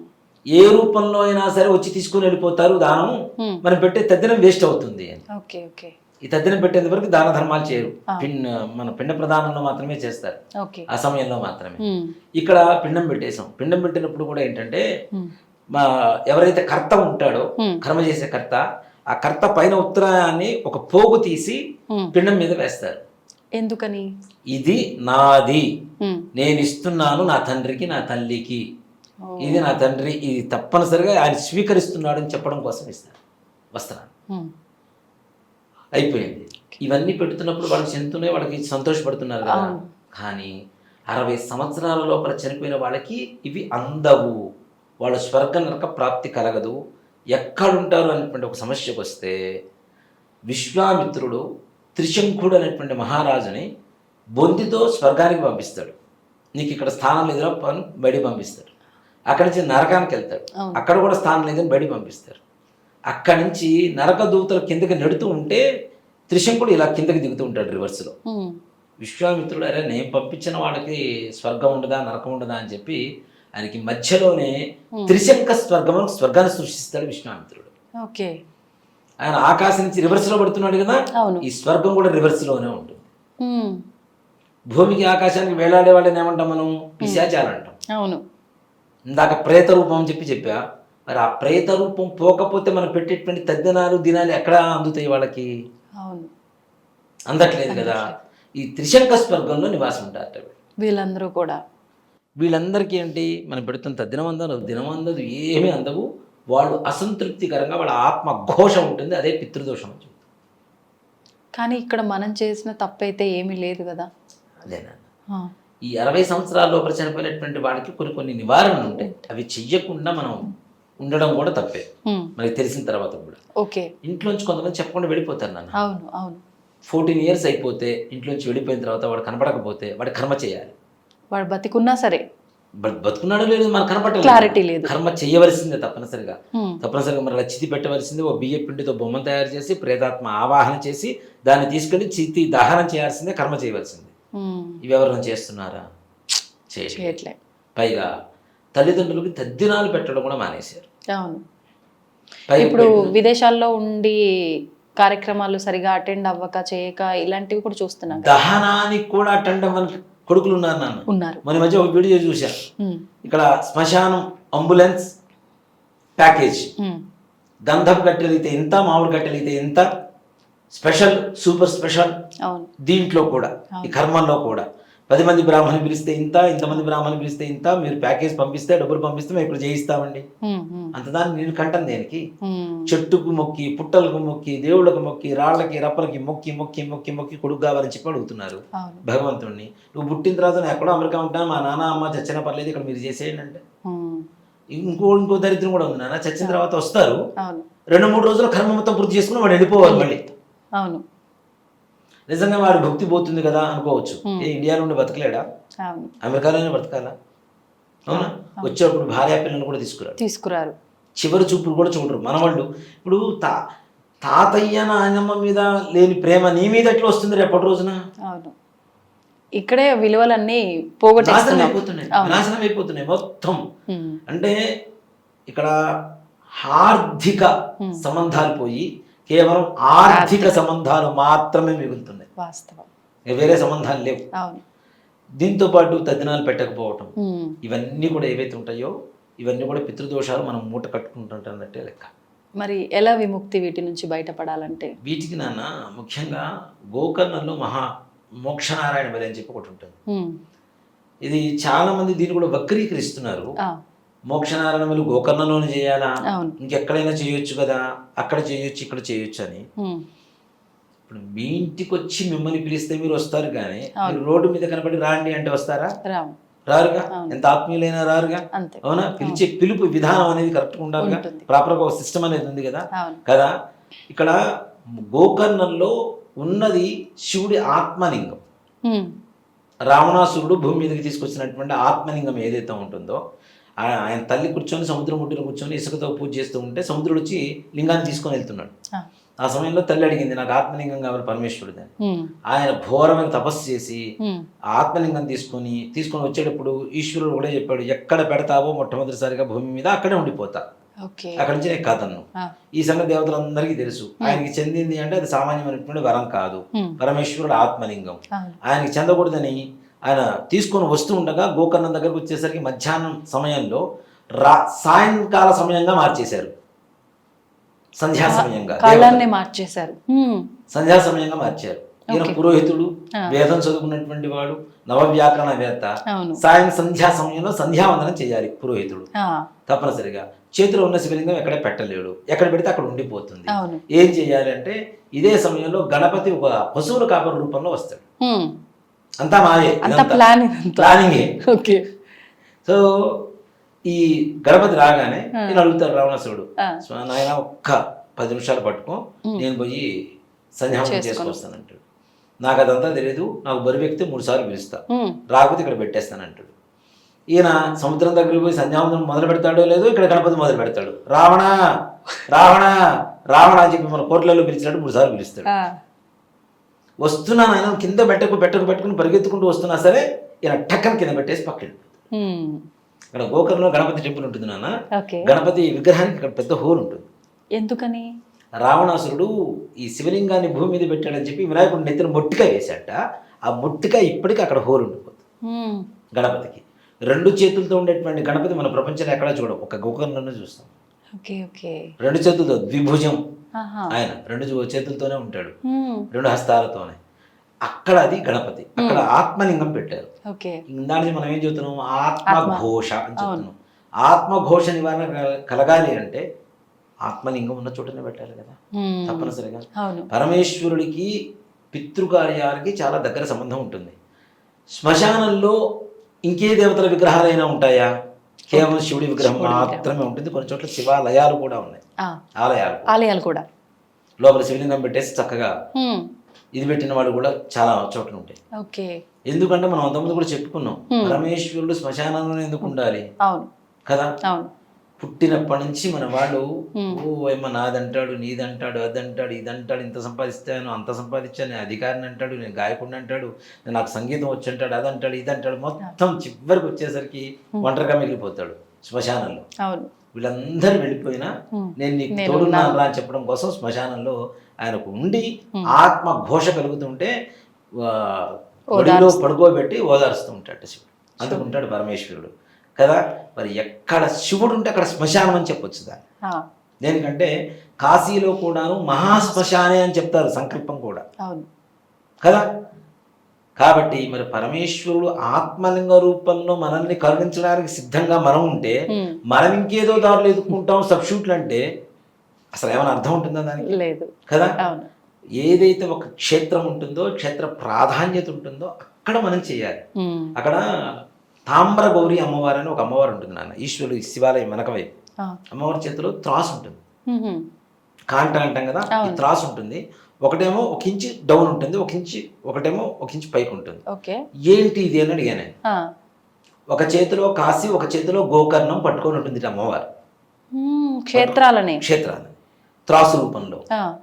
ఏ రూపంలో అయినా సరే వచ్చి తీసుకుని వెళ్ళిపోతారు దానం. ఉమ్, మనం పెట్టే తద్దెనం వేస్ట్ అవుతుంది అని ఓకే. ఓకే. ఈ తద్దెనం పెట్టేంత వరకు దాన ధర్మాలు చేయరు. ఆ. మన పిండ ప్రదానంలో మాత్రమే చేస్తారు, ఓకే. ఆ సమయంలో మాత్రమే. ఉమ్, ఇక్కడ పిండం పెట్టేసాం. పిండం పెట్టినప్పుడు కూడా ఏంటంటే ఉమ్, మా ఎవరైతే కర్త ఉంటాడో, ఉమ్, కర్మ చేసే కర్త, ఆ కర్త పైన ఉత్తరాయాన్ని ఒక పోగు తీసి ఉమ్. పిండం మీద వేస్తారు. ఎందుకని? ఇది నాది, ఉమ్, నేను ఇస్తున్నాను నా తండ్రికి, నా తల్లికి, ఓ, ఇది నా తండ్రి, ఇది తప్పనిసరిగా ఆయన స్వీకరిస్తున్నాడు అని చెప్పడం కోసం ఇస్తారు వస్త్రాన్ని. ఉమ్, అయిపోయింది. ఇవన్నీ పెడుతున్నప్పుడు వాళ్ళకి చెందుతున్నాయి, వాళ్ళకి సంతోషపడుతున్నారు కదా. అవును. కానీ 60 సంవత్సరాల లోపల చనిపోయిన వాళ్ళకి ఇవి అందవు, వాళ్ళు స్వర్గ నరక ప్రాప్తి కలగదు. ఎక్కడుంటారు అనేటువంటి ఒక సమస్యకు వస్తే విశ్వామిత్రుడు త్రిశంకుడు అనేటువంటి మహారాజుని బొందితో స్వర్గానికి పంపిస్తాడు. నీకు ఇక్కడ స్థానం లేదురా పని బయటికి పంపిస్తాడు. అక్కడి నుంచి నరకానికి వెళ్తాడు, అవును. అక్కడ కూడా స్థానం లేదని బయటికి పంపిస్తారు. అక్కడి నుంచి నరక దూతలు కిందకి నెడుతూ ఉంటే త్రిశంకుడు ఇలా కిందకి దిగుతూ ఉంటాడు రివర్స్లో. ఉమ్, విశ్వామిత్రుడు అరే నేను పంపించిన వాళ్ళకి స్వర్గం ఉండదా నరకం ఉండదా అని చెప్పి ఆయనకి మధ్యలోనే త్రిశంక స్వర్గాన్ని సృష్టిస్తాడు విశ్వామిత్రుడు. ఓకే. ఆయన ఆకాశం నుంచి రివర్స్లో పడుతున్నాడు కదా, అవును. ఈ స్వర్గం కూడా రివర్స్లోనే ఉంటుంది. ఉమ్, భూమికి ఆకాశానికి వేలాడే వాళ్ళని ఏమంటాం మనం? పిశాచాలు అంటాం. అవును. ఇందాక ప్రేత రూపం అని చెప్పా. మరి ఆ ప్రేత రూపం పోకపోతే మనం పెట్టేటువంటి తద్దినాలు దినాలు ఎక్కడ అందుతాయి వాళ్ళకి? అవును, అందట్లేదు కదా. ఈ త్రిశంక స్వర్గంలో నివాసం ఉంటారట వీళ్ళందరూ కూడా. వీళ్ళందరికీ ఏంటి, మనం పెడుతున్న తద్దినం అందదు, దినం అందదు, ఏమీ అందవు. వాళ్ళు అసంతృప్తికరంగా వాళ్ళ ఆత్మ ఘోష ఉంటుంది, అదే పితృదోషం అని చెప్తారు. కానీ ఇక్కడ మనం చేసిన తప్పైతే ఏమీ లేదు కదా. అదేనా, ఆ, ఈ 60 సంవత్సరాల లోపల చనిపోయినటువంటి వాళ్ళకి కొన్ని నివారణలు ఉంటాయి. అవి చెయ్యకుండా మనం ఉండడం కూడా తప్పే, ఉమ్, మనకి తెలిసిన తర్వాత కూడా. ఓకే. ఇంట్లోంచి కొంతమంది చెప్పకుండా వెళ్ళిపోతారు నాన్న. అవును, అవును. 14 years అయిపోతే ఇంట్లోంచి వెళ్ళిపోయిన తర్వాత వాడు కనపడకపోతే వాడు కర్మ చేయాలి. వాడు బతికున్నా సరే బతుకున్నాడో లేదు మనకు కనపడలేదు, క్లారిటీ లేదు. కర్మ చేయవలసిందే తప్పనిసరిగా. ఉమ్, తప్పనిసరిగా మరి చితి పెట్టవలసిందే. ఓ బియ్య పిండితో బొమ్మ తయారు చేసి ప్రేతాత్మ ఆవాహన చేసి దాన్ని తీసుకెళ్లి చితి దహనం చేయాల్సిందే, కర్మ చేయవలసిందే. ఉమ్, ఇవి ఎవరైనా చేస్తున్నారా? చేయట్లే. పైగా తల్లిదండ్రులకి తద్దినాలు పెట్టడం కూడా మానేశారు. అవును. పైగా ఇప్పుడు విదేశాల్లో ఉండి కార్యక్రమాలు సరిగా అటెండ్ అవ్వక చేయక ఇలాంటివి కూడా చూస్తున్నాం కదా. దహనానికి కూడా అటెండ్ అవ్వని కొడుకులు ఉన్నారు నాన్న. ఉన్నారు. మన మధ్య ఒక వీడియో చూసా. ఉమ్, ఇక్కడ శ్మశానం అంబులెన్స్ ప్యాకేజ్, ఉమ్, గంధపు కట్టెలితే ఎంత, మామిడి కట్టెలితే ఎంత, స్పెషల్ సూపర్ స్పెషల్. అవును. దీంట్లో కూడా ఈ కర్మల్లో కూడా 10 మంది బ్రాహ్మణులు పిలిస్తే ఇంత, ఇంతమంది బ్రాహ్మణులు పిలిస్తే ఇంత, మీరు ప్యాకేజ్ పంపిస్తే డబ్బులు పంపిస్తే మేము ఇక్కడ చేయిస్తామండి. ఉమ్, ఉమ్, అంతదాన్ని నేను కంటాను దేనికి? ఉమ్, చెట్టుకు మొక్కి, పుట్టలకు మొక్కి, దేవుళ్ళకు మొక్కి, రాళ్ళకి రప్పలకి మొక్కి మొక్కి మొక్కి మొక్కి కొడుకు కావాలని చెప్పి అడుగుతున్నారు అవును. భగవంతుడిని. నువ్వు పుట్టిన తర్వాత నేను ఎక్కడో అమెరికా ఉంటాను, మా నాన్న అమ్మ చచ్చిన పర్లేదు, ఇక్కడ మీరు చేసేయండి అంటే. ఉమ్, ఇంకో దరిద్రం కూడా ఉంది నాన్న. చచ్చిన తర్వాత వస్తారు, అవును. 2-3 రోజులు కర్మ మొత్తం పూర్తి చేసుకుని వాడు వెళ్ళిపోవాలి మళ్ళీ. అవును. నిజంగా వాడు భక్తి పోతుంది కదా అనుకోవచ్చు. ఏ ఇండియా నుండి బతకలేడా? అవును. అమెరికాలోనే బతకాలా? అవునా? వచ్చేటప్పుడు భార్య పిల్లలు కూడా తీసుకురారు. చివరి చూపులు కూడా చూడరు మన వాళ్ళు. ఇప్పుడు తాతయ్య నాయనమ్మ మీద లేని ప్రేమ నీ మీద ఎట్లా వస్తుంది రేపటి రోజున? అవును. ఇక్కడే విలువలన్నీ నాశనం పోగొట్టేస్తున్నాయి అయిపోతున్నాయి మొత్తం. అంటే ఇక్కడ ఆర్థిక సంబంధాలు పోయి కేవలం ఆర్థిక సంబంధాలు మాత్రమే మిగులుతున్నాయి. వాస్తవం. వేరే సంబంధాలు లేవు. అవును. దీంతో పాటు తద్దినాలు పెట్టకపోవటం, ఇవన్నీ కూడా ఏవైతే ఉంటాయో ఇవన్నీ కూడా పితృదోషాలు మనం మూట కట్టుకుంటుంటున్నట్టే లెక్క. మరి ఎలా విముక్తి వీటి నుంచి బయటపడాలంటే? వీటికి నాన్న ముఖ్యంగా గోకర్ణంలో మోక్షనారాయణ బలి అని చెప్పి ఒకటి ఉంటుంది. ఇది చాలా మంది దీన్ని కూడా వక్రీకరిస్తున్నారు. మోక్షనారాయణ బలి గోకర్ణంలోనే చేయాలా, ఇంకెక్కడైనా చేయొచ్చు కదా, అక్కడ చేయొచ్చు ఇక్కడ చేయొచ్చు అని. ఇప్పుడు మీ ఇంటికి వచ్చి మిమ్మల్ని పిలిస్తే మీరు వస్తారు, కానీ మీరు రోడ్డు మీద కనపడి రాండి అంటే వస్తారా? రారుగా. ఎంత ఆత్మీయులైనా రారుగా. అవునా? పిలిచే పిలుపు విధానం అనేది కరెక్ట్గా ఉండాలిగా, ప్రాపర్గా ఒక సిస్టమ్ అనేది ఉంది కదా. కదా ఇక్కడ గోకర్ణంలో ఉన్నది శివుడి ఆత్మలింగం. రావణాసురుడు భూమి మీదకి తీసుకొచ్చినటువంటి ఆత్మలింగం ఏదైతే ఉంటుందో, ఆయన తల్లి కూర్చొని సముద్రం ఒడ్డున కూర్చొని ఇసుకతో పూజ చేస్తూ ఉంటే సముద్రుడు వచ్చి లింగాన్ని తీసుకొని వెళ్తున్నాడు. ఆ సమయంలో తల్లి అడిగింది, నాకు ఆత్మలింగం కావాలి పరమేశ్వరుడు అని. ఆయన ఘోరమైన తపస్సు చేసి ఆత్మలింగం తీసుకొని వచ్చేటప్పుడు ఈశ్వరుడు కూడా చెప్పాడు, ఎక్కడ పెడతావో మొట్టమొదటిసారిగా భూమి మీద అక్కడే ఉండిపోతా, అక్కడి నుంచి నేను కాదన్ను. ఈ సంగతి దేవతలందరికీ తెలుసు. ఆయనకి చెందింది అంటే అది సామాన్యమైనటువంటి వరం కాదు, పరమేశ్వరుడు ఆత్మలింగం. ఆయనకి చెందకూడదని ఆయన తీసుకొని వస్తూ ఉండగా గోకర్ణం దగ్గరకు వచ్చేసరికి మధ్యాహ్నం సమయంలో సాయంకాల సమయంగా మార్చేశారు, సంధ్యా సమయంగా మార్చేశారు. సంధ్యా సమయంగా మార్చారు. ఈయన పురోహితుడు, వేదం చదువుకున్నటువంటి వాడు, నవవ్యాకరణవేత్త. సంధ్యా సమయంలో సంధ్యావందనం చేయాలి పురోహితుడు తప్పనిసరిగా. చేతిలో ఉన్న శివలింగం ఎక్కడ పెట్టలేడు, ఎక్కడ పెడితే అక్కడ ఉండిపోతుంది. ఏం చేయాలి అంటే ఇదే సమయంలో గణపతి ఒక పశువుల కాపరి రూపంలో వస్తాడు. అంతా మాయే, ప్లానింగే. సో ఈ గణపతి రాగానే నేను అడుగుతాడు రావణాసురుడు, నాయన ఒక్క 10 నిమిషాలు పట్టుకో, నేను పోయి సంధ్యావందనం చేసుకొస్తానంటాడు. నాకు అదంతా తెలియదు, నాకు బరువు ఎక్కితే 3 సార్లు పిలుస్తా, రాకపోతే ఇక్కడ పెట్టేస్తానంటాడు. ఈయన సముద్రం దగ్గరికి పోయి సంధ్యావందనం మొదలు పెడతాడో లేదో ఇక్కడ గణపతి మొదలు పెడతాడు. రావణ రావణ రావణ అని చెప్పి మన కోర్టులలో పిలిచినట్టు 3 సార్లు పిలుస్తాడు. వస్తున్నాను ఆయన కింద పెట్టుకుని పరిగెత్తుకుంటూ వస్తున్నా సరే ఈయన టక్కన కింద పెట్టేసి పక్కన. ఇక్కడ గోకర్ణంలో గణపతి టెంపుల్ ఉంటుంది నాన్న. గణపతి విగ్రహానికి ఇక్కడ పెద్ద హోల్ ఉంటుంది. ఎందుకని? రావణాసురుడు ఈ శివలింగాన్ని భూమి మీద పెట్టాడని చెప్పి వినాయకుడు నెత్తిన మొట్టికాయ వేశాట. ఆ మొట్టికాయ ఇప్పటికీ అక్కడ హోల్ ఉండిపోతుంది గణపతికి. 2 చేతులతో ఉండేటువంటి గణపతి మన ప్రపంచంలో ఎక్కడా చూడం, ఒక గోకర్ణంలో చూస్తాం. 2 చేతులతో ద్విభుజం, ఆయన 2 చేతులతోనే ఉంటాడు, 2 హస్తాలతోనే. అక్కడ అది గణపతి, అక్కడ ఆత్మలింగం పెట్టారు. దానికి మనం ఏం చెబుతున్నాం? ఆత్మఘోష అని చెప్తున్నాం. ఆత్మఘోష నివారణ కలగాలి అంటే ఆత్మలింగం ఉన్న చోటనే పెట్టాలి కదా తప్పనిసరిగా. పరమేశ్వరుడికి పితృకార్యాలకి చాలా దగ్గర సంబంధం ఉంటుంది. శ్మశానంలో ఇంకే దేవతల విగ్రహాలైనా ఉంటాయా? కేవలం శివుడి విగ్రహం మాత్రమే ఉంటుంది. కొన్ని చోట్ల శివాలయాలు కూడా ఉన్నాయి, ఆలయాలు కూడా. లోపల శివలింగం పెట్టేసి చక్కగా ఇది పెట్టిన వాళ్ళు కూడా చాలా చోట్ల ఉంటాయి. ఎందుకంటే మనం అంతకుముందు కూడా చెప్పుకున్నాం, పరమేశ్వరుడు శ్మశానంలో ఎందుకు ఉండాలి అవును కదా. అవును పుట్టినప్పటి నుంచి మన వాళ్ళు ఓ ఏమో నాదంటాడు, నీదంటాడు, అదంటాడు, ఇదంటాడు, ఇంత సంపాదిస్తాను, అంత సంపాదించాను, నేను అధికారిని అంటాడు, నేను గాయకుడిని అంటాడు, నాకు సంగీతం వచ్చి అంటాడు, అదంటాడు, ఇదంటాడు, మొత్తం చివరికి వచ్చేసరికి ఒంటరిగా మిగిలిపోతాడు శ్మశానంలో. అవును వీళ్ళందరూ వెళ్ళిపోయినా నేను నీకు తోడున్నాను రా అని చెప్పడం కోసం శ్మశానంలో ఆయనకు ఉండి ఆత్మ ఘోష కలుగుతుంటే ఒడిలో పడుకోబెట్టి ఓదారుస్తూ ఉంటాడు శివుడు. అందుకుంటాడు పరమేశ్వరుడు కదా. మరి ఎక్కడ శివుడు ఉంటే అక్కడ శ్మశానం అని చెప్పొచ్చు దాన్ని. దేనికంటే కాశీలో కూడాను మహాశ్మశానే అని చెప్తారు సంకల్పం కూడా కదా. కాబట్టి మరి పరమేశ్వరుడు ఆత్మలింగ రూపంలో మనల్ని కరుణించడానికి సిద్ధంగా మనం ఉంటే మనం ఇంకేదో దారులు ఎదుర్కొంటాం సబ్స్టిట్యూట్లు అంటే అసలు ఏమైనా అర్థం ఉంటుందా దానికి? లేదు కదా. ఏదైతే ఒక క్షేత్రం ఉంటుందో, క్షేత్ర ప్రాధాన్యత ఉంటుందో అక్కడ మనం చేయాలి. అక్కడ తామ్ర గౌరి అమ్మవారు అని ఒక అమ్మవారు ఉంటుంది నాన్న, ఈశ్వరుడు శివాలయం వెనక వైపు. అమ్మవారి చేతిలో త్రాసు ఉంటుంది, కాంట అంటాం కదా, ఈ త్రాసు ఉంటుంది. ఒకటేమో ఒక ఇంచు డౌన్ ఉంటుంది, ఒకటేమో ఒక ఇంచు పైకి ఉంటుంది. ఏంటి ఇది అని అడిగాను నేను. ఒక చేతిలో కాశీ, ఒక చేతిలో గోకర్ణం పట్టుకొని ఉంటుంది అమ్మవారు. క్షేత్రాలని త్రాసు రూపంలో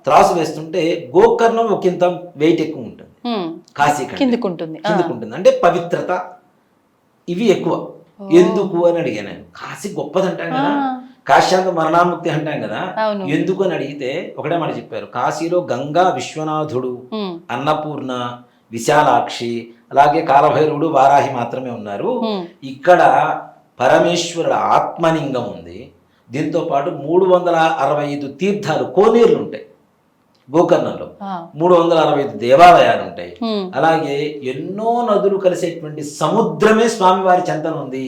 త్రాసు వేస్తుంటే గోకర్ణం ఒక ఇంత వెయిట్ ఎక్కువ ఉంటుంది, కాశీ కిందికి ఉంటుంది. అంటే పవిత్రత ఇవి ఎక్కువ. ఎందుకు అని అడిగాను నేను. కాశీ గొప్పది అంటాం కదా, కాశ్యాంత మరణాముక్తి అంటాం కదా, ఎందుకు అని అడిగితే ఒకటే మాట చెప్పారు. కాశీలో గంగా, విశ్వనాథుడు, అన్నపూర్ణ, విశాలాక్షి, అలాగే కాలభైరవుడు, వారాహి మాత్రమే ఉన్నారు. ఇక్కడ పరమేశ్వరుడు ఆత్మలింగం ఉంది. దీంతో పాటు 365 తీర్థాలు, కోనేరులు ఉంటాయి గోకర్ణంలో, 365 దేవాలయాలు ఉంటాయి. అలాగే ఎన్నో నదులు కలిసేటువంటి సముద్రమే స్వామివారి చెంతన ఉంది.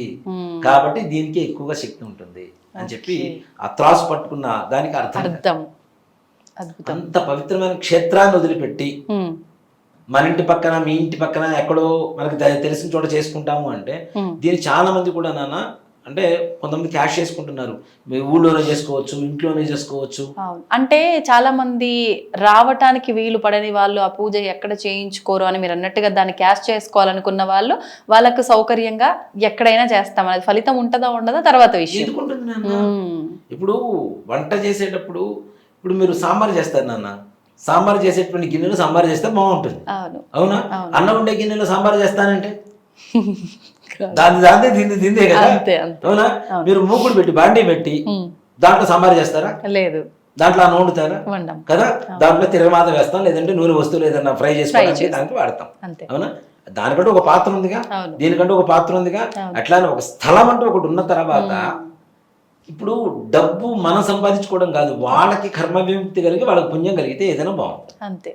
కాబట్టి దీనికి ఎక్కువగా శక్తి ఉంటుంది అని చెప్పి ఆ త్రాసు పట్టుకున్న దానికి అర్థం. అంత పవిత్రమైన క్షేత్రాన్ని వదిలిపెట్టి మన ఇంటి పక్కన, మీ ఇంటి పక్కన ఎక్కడో మనకు తెలిసిన చోట చేసుకుంటాము అంటే, దీన్ని చాలా మంది కూడా నాన్న అంటే కొంతమంది క్యాష్ చేసుకుంటున్నారు. ఊళ్ళోనే చేసుకోవచ్చు, ఇంట్లోనే చేసుకోవచ్చు. అంటే చాలా మంది రావటానికి వీలు పడని వాళ్ళు ఆ పూజ ఎక్కడ చేయించుకోరు అని మీరు అన్నట్టుగా దాన్ని క్యాష్ చేసుకోవాలనుకున్న వాళ్ళు వాళ్ళకు సౌకర్యంగా ఎక్కడైనా చేస్తాం. అది ఫలితం ఉంటుందా ఉండదా తర్వాత విషయం. ఇప్పుడు వంట చేసేటప్పుడు ఇప్పుడు మీరు సాంబార్ చేస్తారు నాన్న, సాంబార్ చేసేటువంటి గిన్నెలో సాంబార్ చేస్తే బాగుంటుంది, అవునా? అన్నం ఉండే గిన్నెలో సాంబార్ చేస్తానంటే దాన్ని తిందే కదా, అవునా? మీరు మూకుడు పెట్టి బాండీ పెట్టి దాంట్లో సాంబార్ చేస్తారా? లేదు. దాంట్లో అన్నం వండుతారా? కదా. దాంట్లో తిరగమాత వేస్తాం, లేదంటే నూనె వస్తువులు ఏదన్నా ఫ్రై చేసుకోవడానికి దానికి వాడతాం, అవునా? దానికంటే ఒక పాత్ర ఉందిగా, దీనికంటే ఒక పాత్ర ఉందిగా. అట్లానే ఒక స్థలం అంటూ ఒకటి ఉన్న తర్వాత ఇప్పుడు డబ్బు మనం సంపాదించుకోవడం కాదు, వాళ్ళకి కర్మ విముక్తి కలిగి వాళ్ళకి పుణ్యం కలిగితే ఏదైనా బాగుంటుంది అంతే.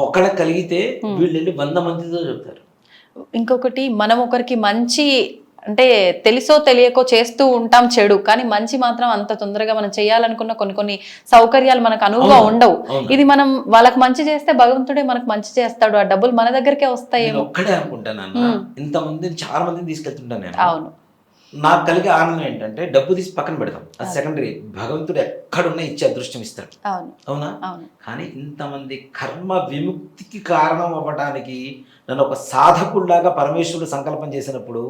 ఒకళ్ళకి కలిగితే వీళ్ళు వెళ్ళి 100 మందితో చెప్తారు. ఇంకొకటి, మనం ఒకరికి మంచి అంటే తెలుసో తెలియకో చేస్తూ ఉంటాం చెడు, కానీ మంచి మాత్రం అంత తొందరగా మనం చేయాలనుకున్న కొన్ని సౌకర్యాలు మనకు అనువుగా ఉండవు. ఇది మనం వాళ్ళకి మంచి చేస్తే భగవంతుడే మనకు మంచి చేస్తాడు, ఆ డబ్బులు మన దగ్గరికే వస్తాయేమో. ఒక్కడే అనుకుంటాను, ఇంతమంది చాలా మందిని తీసుకెళ్తుంటాను నేను. అవును. నాకు కలిగే ఆనందం ఏంటంటే డబ్బు తీసి పక్కన పెడతాం, అది సెకండరీ. భగవంతుడు ఎక్కడున్నా ఇచ్చే అదృష్టం ఇస్తాడు, అవునా? కానీ ఇంతమంది కర్మ విముక్తికి కారణం అవ్వడానికి నన్ను ఒక సాధకుడిలాగా పరమేశ్వరుడు సంకల్పం చేసినప్పుడు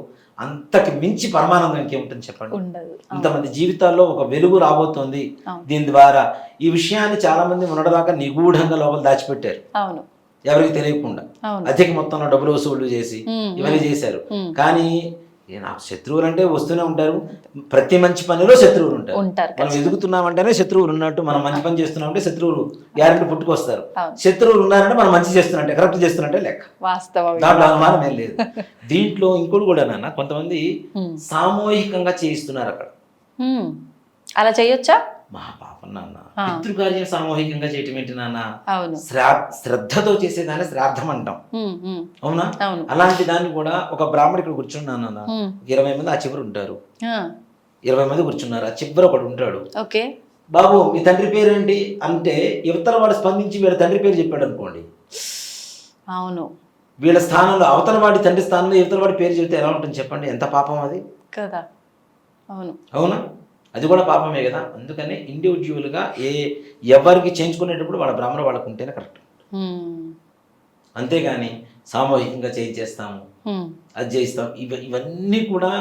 అంతకి మించి పరమానందం ఇంకేముంటుంది చెప్పండి? ఇంతమంది జీవితాల్లో ఒక వెలుగు రాబోతోంది దీని ద్వారా. ఈ విషయాన్ని చాలా మంది మొన్నటిదాకా నిగూఢంగా లోపల దాచిపెట్టారు, ఎవరికి తెలియకుండా అధిక మొత్తంలో డబ్బులు వసూళ్లు చేసి ఇవన్నీ చేశారు. కానీ నాకు శత్రువులు అంటే వస్తూనే ఉంటారు, ప్రతి మంచి పనిలో శత్రువులు ఉంటారు. మనం ఎదుగుతున్నామంటేనే శత్రువులు ఉన్నట్టు, మనం మంచి పని చేస్తున్నామంటే శత్రువులు గ్యారెంటీ పుట్టుకొస్తారు. శత్రువులు ఉన్నారంటే మనం మంచి చేస్తున్నట్టే, కరెక్ట్ చేస్తున్నట్టే లెక్క, దాంట్లో అనుమానం ఏం లేదు. దీంట్లో ఇంకోటి కూడా నాన్న, కొంతమంది సామూహికంగా చేయిస్తున్నారు అక్కడ. అలా చేయొచ్చా? మహాపాపం నాన్న. పితృకార్యం సామూహికంగా చేయటం ఏంటి నాన్న? శ్రద్ధతో చేసేదాన్ని శ్రాద్ధం అంటాం, అవునా? అలాంటి దాన్ని కూడా ఒక బ్రాహ్మడు ఇక్కడ కూర్చున్నాను నాన్న, 20 మంది ఆ చివరి ఉంటారు, 20 మంది కూర్చున్నారు, ఆ చివరి ఒకడు ఉంటాడు. బాబు మీ తండ్రి పేరు ఏంటి అంటే యువతల వాడు స్పందించి వీళ్ళ తండ్రి పేరు చెప్పాడు అనుకోండి, అవును, వీళ్ళ స్థానంలో అవతల వాడి తండ్రి స్థానంలో యువతల వాడి పేరు చెబితే ఎలా ఉంటుంది చెప్పండి? ఎంత పాపం అది కదా, అవునా? అది కూడా పాపమే కదా. అందుకని ఇండివిజువల్గా ఎవరికి చేయించుకునేటప్పుడు వాళ్ళ బ్రాహ్మణ వాళ్ళకు ఉంటేనే కరెక్ట్, అంతేగాని సామూహికంగా చేయించేస్తాము, అది చేయిస్తాం. ఇవన్నీ కూడా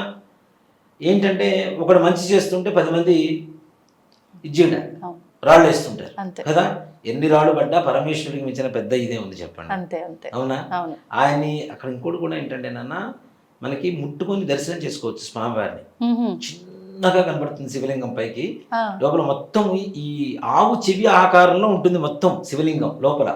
ఏంటంటే ఒకడు మంచి చేస్తుంటే 10 మంది ఇది చేయడానికి రాళ్ళు వేస్తుంటారు కదా. ఎన్ని రాళ్ళు పడ్డా పరమేశ్వరుడికి మించిన పెద్ద ఇదే ఉంది చెప్పండి. అంతే అంతే. అవునా? ఆయన్ని అక్కడ ఇంకోటి కూడా ఏంటంటే నాన్న, మనకి ముట్టుకొని దర్శనం చేసుకోవచ్చు స్వామివారిని. చిన్నగా కనబడుతుంది శివలింగం పైకి, లోపల మొత్తం ఈ ఆవు చెవి ఆకారంలో ఉంటుంది మొత్తం శివలింగం లోపల.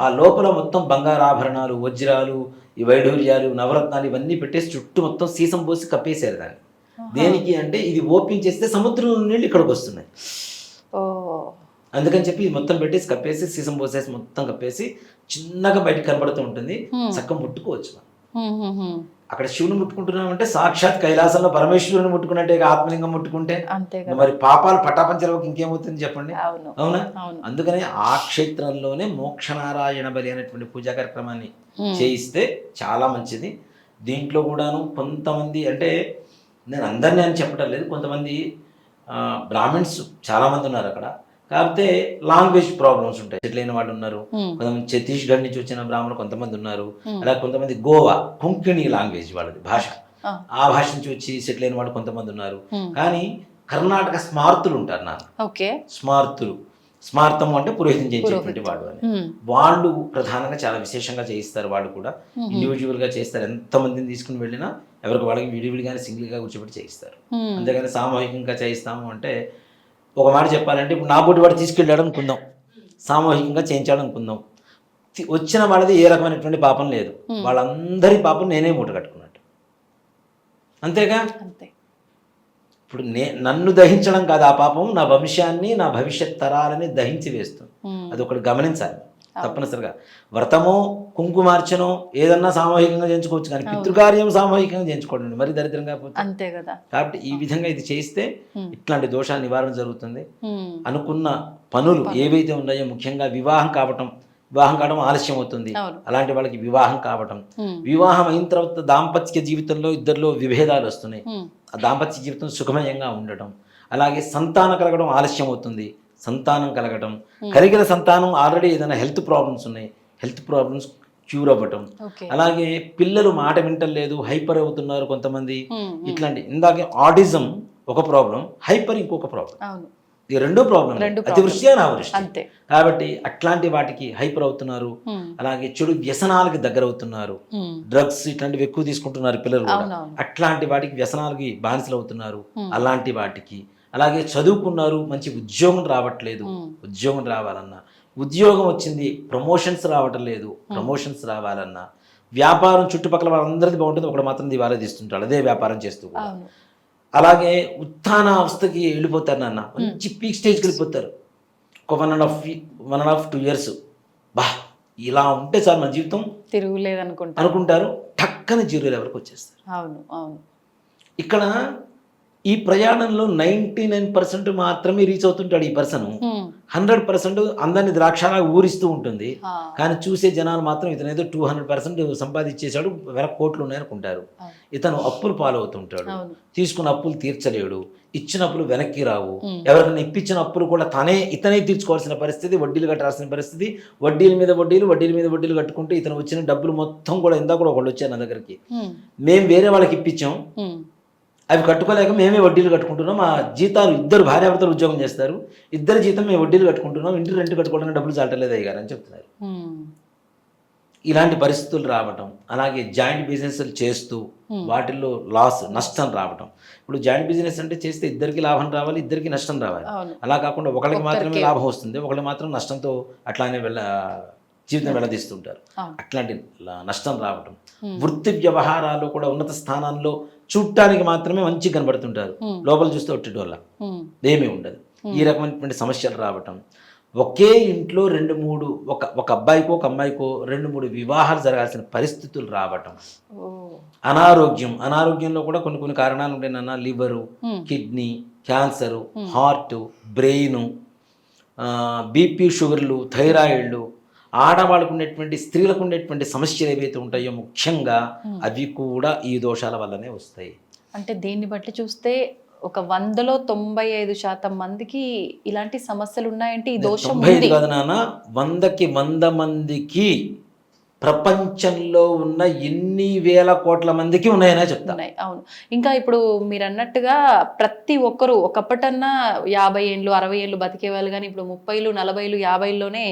ఆ లోపల మొత్తం బంగారు ఆభరణాలు, వజ్రాలు, ఈ వైఢూర్యాలు, నవరత్నాలు ఇవన్నీ పెట్టేసి చుట్టూ మొత్తం సీసం పోసి కప్పేశారు దాన్ని. దేనికి అంటే ఇది ఓపెన్ చేస్తే సముద్రం నీళ్ళు ఇక్కడికి వస్తున్నాయి, అందుకని చెప్పి ఇది మొత్తం పెట్టేసి కప్పేసి సీసం పోసేసి మొత్తం కప్పేసి చిన్నగా బయటకు కనబడుతూ ఉంటుంది. చక్కగా ముట్టుకోవచ్చు. అక్కడ శివుని ముట్టుకుంటున్నామంటే సాక్షాత్ కైలాసంలో పరమేశ్వరుని ముట్టుకున్నట్టే, ఆత్మలింగం ముట్టుకుంటే మరి పాపాలు పటాపంచలకు ఇంకేమవుతుంది చెప్పండి. అవునా? అందుకనే ఆ క్షేత్రంలోనే మోక్షనారాయణ బలి అనేటువంటి పూజా కార్యక్రమాన్ని చేయిస్తే చాలా మంచిది. దీంట్లో కూడాను కొంతమంది, అంటే నేను అందరినీ అని చెప్పడం లేదు, కొంతమంది బ్రాహ్మిన్స్ చాలా మంది ఉన్నారు అక్కడ. కాకపోతే లాంగ్వేజ్ ప్రాబ్లమ్స్ ఉంటాయి, సెటిల్ అయిన వాళ్ళు ఉన్నారు. కొంతమంది ఛత్తీస్గఢ్ నుంచి వచ్చిన బ్రాహ్మణులు కొంతమంది ఉన్నారు. అలా కొంతమంది గోవా కొంకణి లాంగ్వేజ్ వాళ్ళది భాష, ఆ భాష నుంచి వచ్చి సెటిల్ అయిన వాళ్ళు కొంతమంది ఉన్నారు. కానీ కర్ణాటక స్మార్తులు ఉంటారు స్మార్తులు, స్మార్తము అంటే పురోహితం చేయించేటువంటి వాడు అని, వాళ్ళు ప్రధానంగా చాలా విశేషంగా చేయిస్తారు. వాళ్ళు కూడా ఇండివిజువల్గా చేస్తారు. ఎంతమందిని తీసుకుని వెళ్ళినా ఎవరికి వాళ్ళకి విడివిడిగానే సింగిల్గా కూర్చోబెట్టి చేయిస్తారు. అంతేగాని సామూహికంగా చేయిస్తాము అంటే, ఒక మాట చెప్పాలంటే ఇప్పుడు నా బోటి వాడు తీసుకెళ్ళాడు అనుకుందాం, సామూహికంగా చేయించాడు అనుకుందాం, వచ్చిన వాళ్ళది ఏ రకమైనటువంటి పాపం లేదు, వాళ్ళందరి పాపం నేనే మూట కట్టుకున్నట్టు, అంతేగా. ఇప్పుడు నన్ను దహించడం కాదు ఆ పాపం, నా వంశాన్ని, నా భవిష్యత్ తరాలని దహించి వేస్తుంది. అది ఒకటి గమనించాలి తప్పనిసరిగా. వ్రతమో కుంకుమార్చనో ఏదన్నా సామూహికంగా చేయించుకోవచ్చు, కానీ పితృకార్యం సామూహికంగా చేయించుకోండి, మరి దరిద్రంగా పోతుంది. అంతే కదా. కాబట్టి ఈ విధంగా ఇది చేస్తే ఇట్లాంటి దోషాల నివారణ జరుగుతుంది. అనుకున్న పనులు ఏవైతే ఉన్నాయో, ముఖ్యంగా వివాహం కావడం ఆలస్యం అవుతుంది, అలాంటి వాళ్ళకి వివాహం కావటం, వివాహం అయిన తర్వాత దాంపత్య జీవితంలో ఇద్దరిలో విభేదాలు వస్తున్నాయి, ఆ దాంపత్య జీవితం సుఖమయంగా ఉండటం, అలాగే సంతానం కలగడం ఆలస్యం అవుతుంది, సంతానం కలగడం, కలిగిన సంతానం ఆల్రెడీ ఏదైనా హెల్త్ ప్రాబ్లమ్స్ ఉన్నాయి, హెల్త్ ప్రాబ్లమ్స్ క్యూర్ అవ్వటం, అలాగే పిల్లలు మాట వింటలేదు, హైపర్ అవుతున్నారు కొంతమంది. ఇట్లాంటి ఇందాక ఆటిజం ఒక ప్రాబ్లం, హైపర్ ఇంకొక ప్రాబ్లం, ఈ రెండో ప్రాబ్లం, అతివృష్టి అనావృష్టి. కాబట్టి అట్లాంటి వాటికి హైపర్ అవుతున్నారు. అలాగే చెడు వ్యసనాలకి దగ్గర అవుతున్నారు, డ్రగ్స్ ఇట్లాంటివి ఎక్కువ తీసుకుంటున్నారు పిల్లలు కూడా, అట్లాంటి వాటికి వ్యసనాలకి బానిసలు అవుతున్నారు. అలాంటి వాటికి, అలాగే చదువుకున్నారు, మంచి ఉద్యోగం రావట్లేదు, ఉద్యోగం రావాలన్నా, ఉద్యోగం వచ్చింది ప్రమోషన్స్ రావటం లేదు, ప్రమోషన్స్ రావాలన్నా, వ్యాపారం చుట్టుపక్కల వాళ్ళందరిది బాగుంటుంది, ఒకటి మాత్రం దివాలా తీస్తుంటాడు అదే వ్యాపారం చేస్తూ కూడా. అలాగే ఉత్థాన అవస్థకి వెళ్ళిపోతారు నాన్న, మంచి పీక్ స్టేజ్కి వెళ్ళిపోతారు. ఒక 1.5-2 years బా ఇలా ఉంటే సార్ మన జీవితం తిరుగులేదు అనుకుంటారు, టక్కన 0 లెవెల్కి వచ్చేస్తారు. ఇక్కడ ఈ ప్రయాణంలో 99% మాత్రమే రీచ్ అవుతుంటాడు ఈ పర్సన్, 100% అందరిని ద్రాక్షాలా ఊరిస్తూ ఉంటుంది. కానీ చూసే జనాలు మాత్రం ఇతను ఏదో 200% సంపాదించేశాడు, 1,000 కోట్లు ఉన్నాయనుకుంటారు. ఇతను అప్పులు పాలవుతుంటాడు, తీసుకున్న అప్పులు తీర్చలేడు, ఇచ్చిన అప్పులు వెనక్కి రావు, ఎవరికైనా ఇప్పించిన అప్పులు కూడా ఇతనే తీర్చుకోవాల్సిన పరిస్థితి, వడ్డీలు కట్టాల్సిన పరిస్థితి, వడ్డీల మీద వడ్డీలు కట్టుకుంటే ఇతను వచ్చిన డబ్బులు మొత్తం కూడా, ఇందాక కూడా ఒకళ్ళు వచ్చారు నా దగ్గరికి, మేము వేరే వాళ్ళకి ఇప్పించాం, అవి కట్టుకోలేక మేమే వడ్డీలు కట్టుకుంటున్నాం, మా జీతాలు, ఇద్దరు భార్యాభర్తలు ఉద్యోగం చేస్తారు, ఇద్దరు జీతం మేము వడ్డీలు కట్టుకుంటున్నాం, ఇంటి రెంట్ కట్టుకోవడానికి డబ్బులు చాలలేదు అయ్యారు అని చెప్తున్నారు. ఇలాంటి పరిస్థితులు రావటం, అలాగే జాయింట్ బిజినెస్లు చేస్తూ వాటిల్లో నష్టం రావటం. ఇప్పుడు జాయింట్ బిజినెస్ అంటే చేస్తే ఇద్దరికి లాభం రావాలి, ఇద్దరికి నష్టం రావాలి, అలా కాకుండా ఒకరికి మాత్రమే లాభం వస్తుంది, ఒకరికి మాత్రం నష్టంతో అట్లానే జీవితం వెళ్ళదీస్తుంటారు. అట్లాంటి నష్టం రావటం, వృత్తి వ్యవహారాలు కూడా ఉన్నత స్థానాల్లో చూడటానికి మాత్రమే మంచి కనబడుతుంటారు, లోపల చూస్తే ఒట్టి వల్ల ఏమీ ఉండదు. ఈ రకమైనటువంటి సమస్యలు రావటం, ఒకే ఇంట్లో 2-3 ఒక అబ్బాయికో ఒక అమ్మాయికో 2-3 వివాహాలు జరగాల్సిన పరిస్థితులు రావటం, అనారోగ్యంలో కూడా కొన్ని కారణాలు ఉంటాయి నాన్న, liver, kidney, cancer, heart, brain, BP, షుగర్లు, థైరాయిడ్లు, ఆడవాళ్ళకు ఉండేటువంటి, స్త్రీలకు ఉండేటువంటి సమస్యలు ఏవైతే ఉంటాయో ముఖ్యంగా అవి కూడా ఈ దోషాల వల్లనే వస్తాయి. అంటే దీన్ని బట్టి చూస్తే ఒక 100లో 95% మందికి ఇలాంటి సమస్యలు ఉన్నాయంటే ఈ దోషం ఉంది. 95 కాదు నాన్న, 100కి 100 మందికి ప్రపంచంలో ఉన్న ఎన్ని వేల కోట్ల మందికి ఉన్నాయనే చెప్తా. ఉన్నాయి. అవును. ఇంకా ఇప్పుడు మీరు అన్నట్టుగా ప్రతి ఒక్కరు ఒకప్పటన్నా 50 ఏళ్ళు 60 ఏళ్ళు బతికేవాళ్ళు, కానీ ఇప్పుడు 30లు 40లు 50లోనే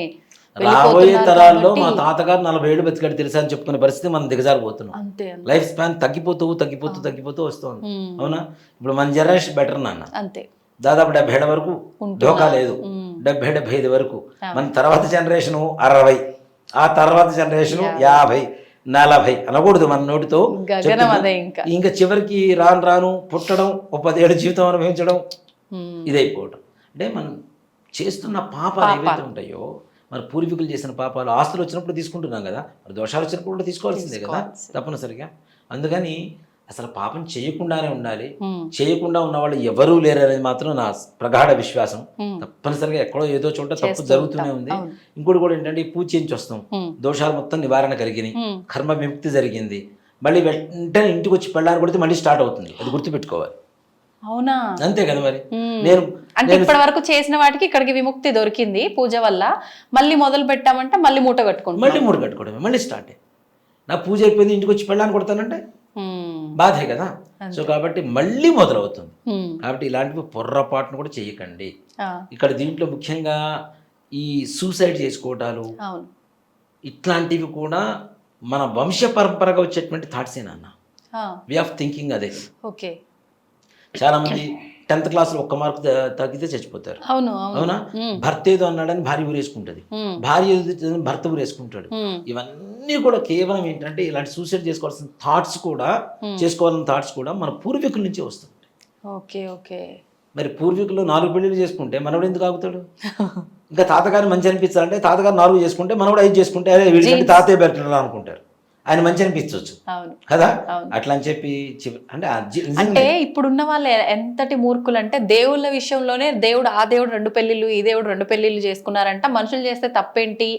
రాబోయే తరాల్లో మా తాతగారు 40 ఏళ్ళు బతికాడు తెలుసా అని చెప్పుకునే పరిస్థితి మనం దిగజారిపోతున్నాం. అంతే. లైఫ్ స్పాన్ తగ్గిపోతూ వస్తుంది. అవునా? ఇప్పుడు మన జనరేషన్ బెటర్ నాన్న. అంతే. దాదాపు 70 ఏళ్ళ వరకు ఢోకా లేదు, 70-75 వరకు. మన తర్వాత జనరేషన్ 60, ఆ తర్వాత జనరేషన్ 50-40 అనకూడదు మన నోటితో. ఇంకా చివరికి రాను పుట్టడం, 10 ఏళ్ళ జీవితం అనుభవించడం, ఇదైపోవడం. అంటే మనం చేస్తున్న పాపాలు ఏవైతే ఉంటాయో, మన పూర్వీకులు చేసిన పాపాలు, ఆస్తులు వచ్చినప్పుడు తీసుకుంటున్నాం కదా, మరి దోషాలు వచ్చినప్పుడు కూడా తీసుకోవాల్సిందే కదా తప్పనిసరిగా. అందుకని అసలు పాపం చేయకుండానే ఉండాలి. చేయకుండా ఉన్న వాళ్ళు ఎవరూ లేరు అనేది మాత్రం నా ప్రగాఢ విశ్వాసం. తప్పనిసరిగా ఎక్కడో ఏదో చోట తప్పు జరుగుతూనే ఉంది. ఇంకోటి కూడా ఏంటంటే, పూజ చేయించి వస్తాం, దోషాలు మొత్తం నివారణ కలిగినాయి, కర్మ విముక్తి జరిగింది, మళ్ళీ వెంటనే ఇంటికి వచ్చి పెళ్ళాన్ని కొడితే మళ్ళీ స్టార్ట్ అవుతుంది. అది గుర్తుపెట్టుకోవాలి. అవునా? అంతే కదా మరి. నేను అంటే ఇప్పటి వరకు చేసిన వాటికి ఇక్కడికి విముక్తి దొరికింది పూజ వల్ల, మళ్ళీ మొదలు పెట్టామంటే మళ్ళీ మూట కట్టుకోవడమే, మళ్ళీ స్టార్ట్. నా పూజ అయిపోయింది, ఇంటికి వచ్చి పెళ్ళాన్ని కొడతానంటే బాధే కదా. సో కాబట్టి మళ్ళీ మొదలవుతుంది. కాబట్టి ఇలాంటివి పొర్రపాటును కూడా చేయకండి. ఇక్కడ దీంట్లో ముఖ్యంగా ఈ సూసైడ్ చేసుకోవటాలు ఇట్లాంటివి కూడా మన వంశ పరంపరగా వచ్చేటువంటి థాట్సే నాన్న. వే ఆఫ్ థింకింగ్ అదే. ఓకే. చాలా మంది 10th క్లాస్లో 1 మార్కు తగ్గితే చచ్చిపోతారు. అవునా? భర్త ఏదో అన్నాడని భార్య ఊరేసుకుంటుంది, భార్య ఏదో భర్త ఊరేసుకుంటాడు. ఇవన్నీ కూడా కేవలం ఏంటంటే, ఇలాంటి సూసైడ్ చేసుకోవాల్సిన థాట్స్ కూడా మన పూర్వీకుల నుంచి వస్తుంది. Okay okay. మరి పూర్వీకులు 4 పెళ్లిళ్ళు చేసుకుంటే మనవడు ఎందుకు ఆగుతాడు? ఇంకా తాతగారు మంచి అనిపించాలంటే, తాతగారు 4 చేసుకుంటే మనవడు 5 చేసుకుంటే, అదే వీడి తాతయ్య బెటర్ అనుకుంటారు, ఆయన మంచి అనిపించవచ్చు కదా. అట్లా అని చెప్పి అంటే ఇప్పుడున్న వాళ్ళు ఎంతటి మూర్ఖులు అంటే, దేవుళ్ళ విషయంలోనే ఆ దేవుడు 2 పెళ్లిళ్ళు, ఈ దేవుడు 2 పెళ్లిళ్ళు చేసుకున్నారంట, మనుషులు చేస్తే తప్పేంటి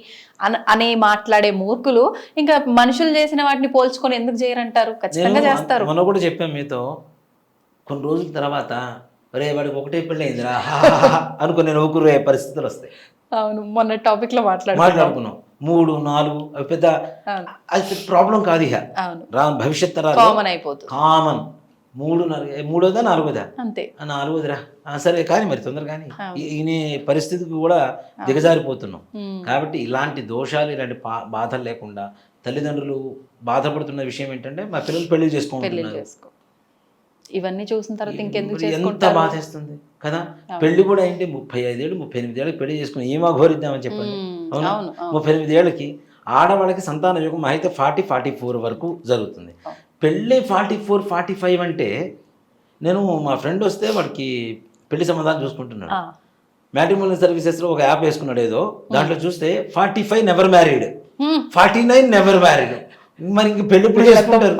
అని మాట్లాడే మూర్ఖులు ఇంకా మనుషులు చేసిన వాటిని పోల్చుకొని ఎందుకు చేయరంటారు? ఖచ్చితంగా చేస్తారు. మనం కూడా చెప్పాం మీతో, కొన్ని రోజుల తర్వాత ఒరే వాడికి 1 పెళ్ళి అయిందిరా అనుకుని నవ్వుకునే పరిస్థితులు వస్తాయి. అవును, మొన్న టాపిక్ లో మాట్లాడుకున్నాం. 3, 4 పెద్ద అది ప్రాబ్లం కాదు. ఇక భవిష్యత్ కామన్ అయిపోతుంది. కామన్ 3వ 4వదా అంతే, 4వదిరా సరే కానీ మరి తొందర కానీ ఈయన పరిస్థితికి కూడా దిగజారిపోతున్నాం. కాబట్టి ఇలాంటి దోషాలు, ఇలాంటి బాధలు లేకుండా తల్లిదండ్రులు బాధపడుతున్న విషయం ఏంటంటే, మా పిల్లలు పెళ్లి చేసుకుంటున్నారు. ఇవన్నీ చూసిన తర్వాత ఇంకెందుకు ఎంత బాధేస్తుంది కదా. పెళ్లి కూడా ఏంటి 35 ఏళ్ళు 38 ఏళ్ళకి పెళ్లి చేసుకుని ఏమో ఘోరిద్దామని చెప్పండి. అవునా? 38 ఏళ్ళకి ఆడవాళ్ళకి సంతాన యోగం అయితే 40-44 వరకు జరుగుతుంది. పెళ్ళి 44-45 అంటే, నేను మా ఫ్రెండ్ వస్తే వాడికి పెళ్లి సంబంధాలు చూసుకుంటున్నాడు. మ్యాట్రిమోనియల్ సర్వీసెస్లో ఒక యాప్ వేసుకున్నాడు ఏదో, దాంట్లో చూస్తే 45 నెవర్ మ్యారీడ్, 49 నెవర్ మ్యారీడ్. మరి ఇంక పెళ్లి చేసుకుంటారు,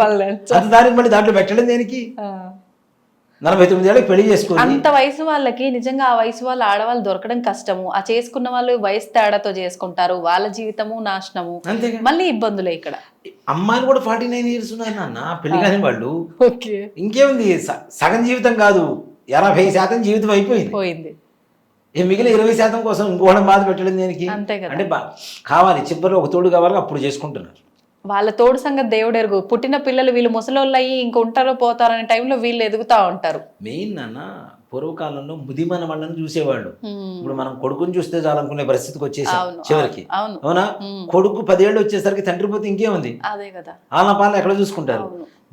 అది దానికి మళ్ళీ దాంట్లో పెట్టడం దేనికి? 49 ఏళ్ళకి పెళ్లి చేసుకోవాలి. అంత వయసు వాళ్ళకి నిజంగా ఆ వయసు వాళ్ళు ఆడవాళ్ళు దొరకడం కష్టము. ఆ చేసుకున్న వాళ్ళు వయసు తేడాతో చేసుకుంటారు, వాళ్ళ జీవితము నాశనము, మళ్ళీ ఇబ్బందులే. ఇక్కడ అమ్మాయిలు కూడా 49 ఇయర్స్ ఉన్నారు నాన్న, పెళ్లి కాని వాళ్ళు. ఇంకేముంది, సగం జీవితం కాదు 80% జీవితం అయిపోయింది. మిగిలిన 20% కోసం ఇంకోవడం బాధ పెట్టడం దేనికి? అంటే కావాలి, చివరిలో ఒక తోడు కావాలి, అప్పుడు చేసుకుంటున్నారు. వాళ్ళ తోడు సంగతి దేవుడు ఎరుగు. పుట్టిన పిల్లలు వీళ్ళు ముసలోళ్ళు అయ్యి ఇంక ఉంటారో పోతారనే టైంలో వీళ్ళు ఎదుగుతా ఉంటారు. మెయిన్ నాన్న, పూర్వకాలంలో ముదిమన వాళ్ళని చూసేవాళ్ళు. ఇప్పుడు మనం కొడుకుని చూస్తే చాలనుకునే పరిస్థితికి వచ్చేసాం చివరికి. అవునా? కొడుకు 10 ఏళ్ళు వచ్చేసరికి తండ్రి పోతే ఇంకేముంది, అదే కదా, వాళ్ళ పాలన ఎక్కడ చూసుకుంటారు.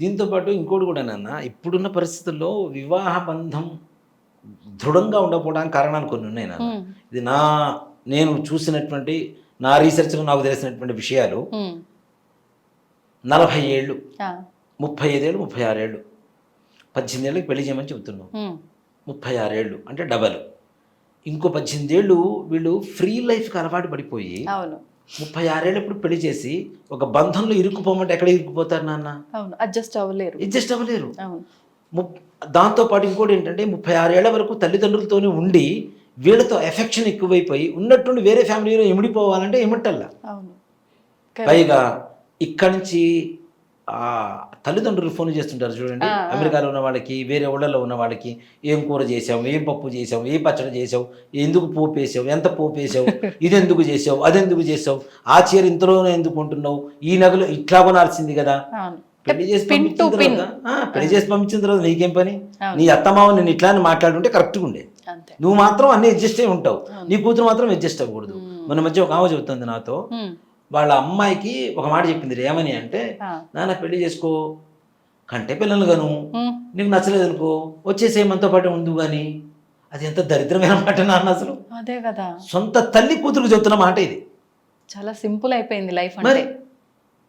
దీంతో పాటు ఇంకోటి కూడా నాన్న, ఇప్పుడున్న పరిస్థితుల్లో వివాహ బంధం దృఢంగా ఉండకపోవడానికి కారణాలు కొన్ని ఉన్నాయి నాన్న. ఇది నేను చూసినటువంటి, నా రీసెర్చ్లో నాకు తెలిసినటువంటి విషయాలు. 40 ఏళ్ళు 35 ఏళ్ళు 36 ఏళ్ళు 18 ఏళ్ళకి పెళ్లి చేయమని చెబుతున్నాం. 36 ఏళ్ళు అంటే డబల్. ఇంకో 18 ఏళ్ళు వీళ్ళు ఫ్రీ లైఫ్కి అలవాటు పడిపోయి 36 ఏళ్ళు ఎప్పుడు పెళ్లి చేసి ఒక బంధంలో ఇరుక్కుపోమంటే ఎక్కడ ఇరుక్కుపోతారు నాన్న? అడ్జస్ట్ అవ్వలేరు. దాంతోపాటు ఇంకోటి ఏంటంటే, 36 ఏళ్ల వరకు తల్లిదండ్రులతోనే ఉండి వీళ్ళతో ఎఫెక్షన్ ఎక్కువైపోయి ఉన్నట్టుండి వేరే ఫ్యామిలీలో ఇమిడిపోవాలంటే ఇమట్టల్లా. పైగా ఇక్కడి నుంచి తల్లిదండ్రులు ఫోన్ చేస్తుంటారు చూడండి, అమెరికాలో ఉన్న వాళ్ళకి, వేరే ఊళ్ళలో ఉన్న వాళ్ళకి, ఏం కూర చేసావు, ఏం పప్పు చేసావు, ఏం పచ్చడి చేసావు, ఎందుకు పోపు వేసావు, ఎంత పోపు వేసావు, ఇది ఎందుకు చేసావు, అదెందుకు చేసావు, ఆ చీర ఇంతలోనే ఎందుకు కొంటున్నావు, ఈ నగలు ఇట్లా కొనాల్సింది కదా. పెళ్లి చేసి పంపించిన తర్వాత నీకేం పని, నీ అత్తమావ నేను ఇట్లా అని మాట్లాడుంటే కరెక్ట్గా ఉండే, నువ్వు మాత్రం అన్ని అడ్జస్ట్ అయి ఉంటావు, నీ కూతురు మాత్రం అడ్జస్ట్ అవ్వకూడదు. మన మధ్య ఒక ఆమె చెబుతుంది నాతో, వాళ్ళ అమ్మాయికి ఒక మాట చెప్పింది, ఏమని అంటే, నాన్న పెళ్లి చేసుకో, కంటే పిల్లలు గాను, నీకు నచ్చలేదు అనుకో వచ్చేసే మనతో పాటు ఉండు కానీ. అది ఎంత దరిద్రమైన మాట నాన్న అసలు. అదే కదా, సొంత తల్లి కూతురుకు చెప్తున్న మాట ఇది. చాలా సింపుల్ అయిపోయింది లైఫ్. మరి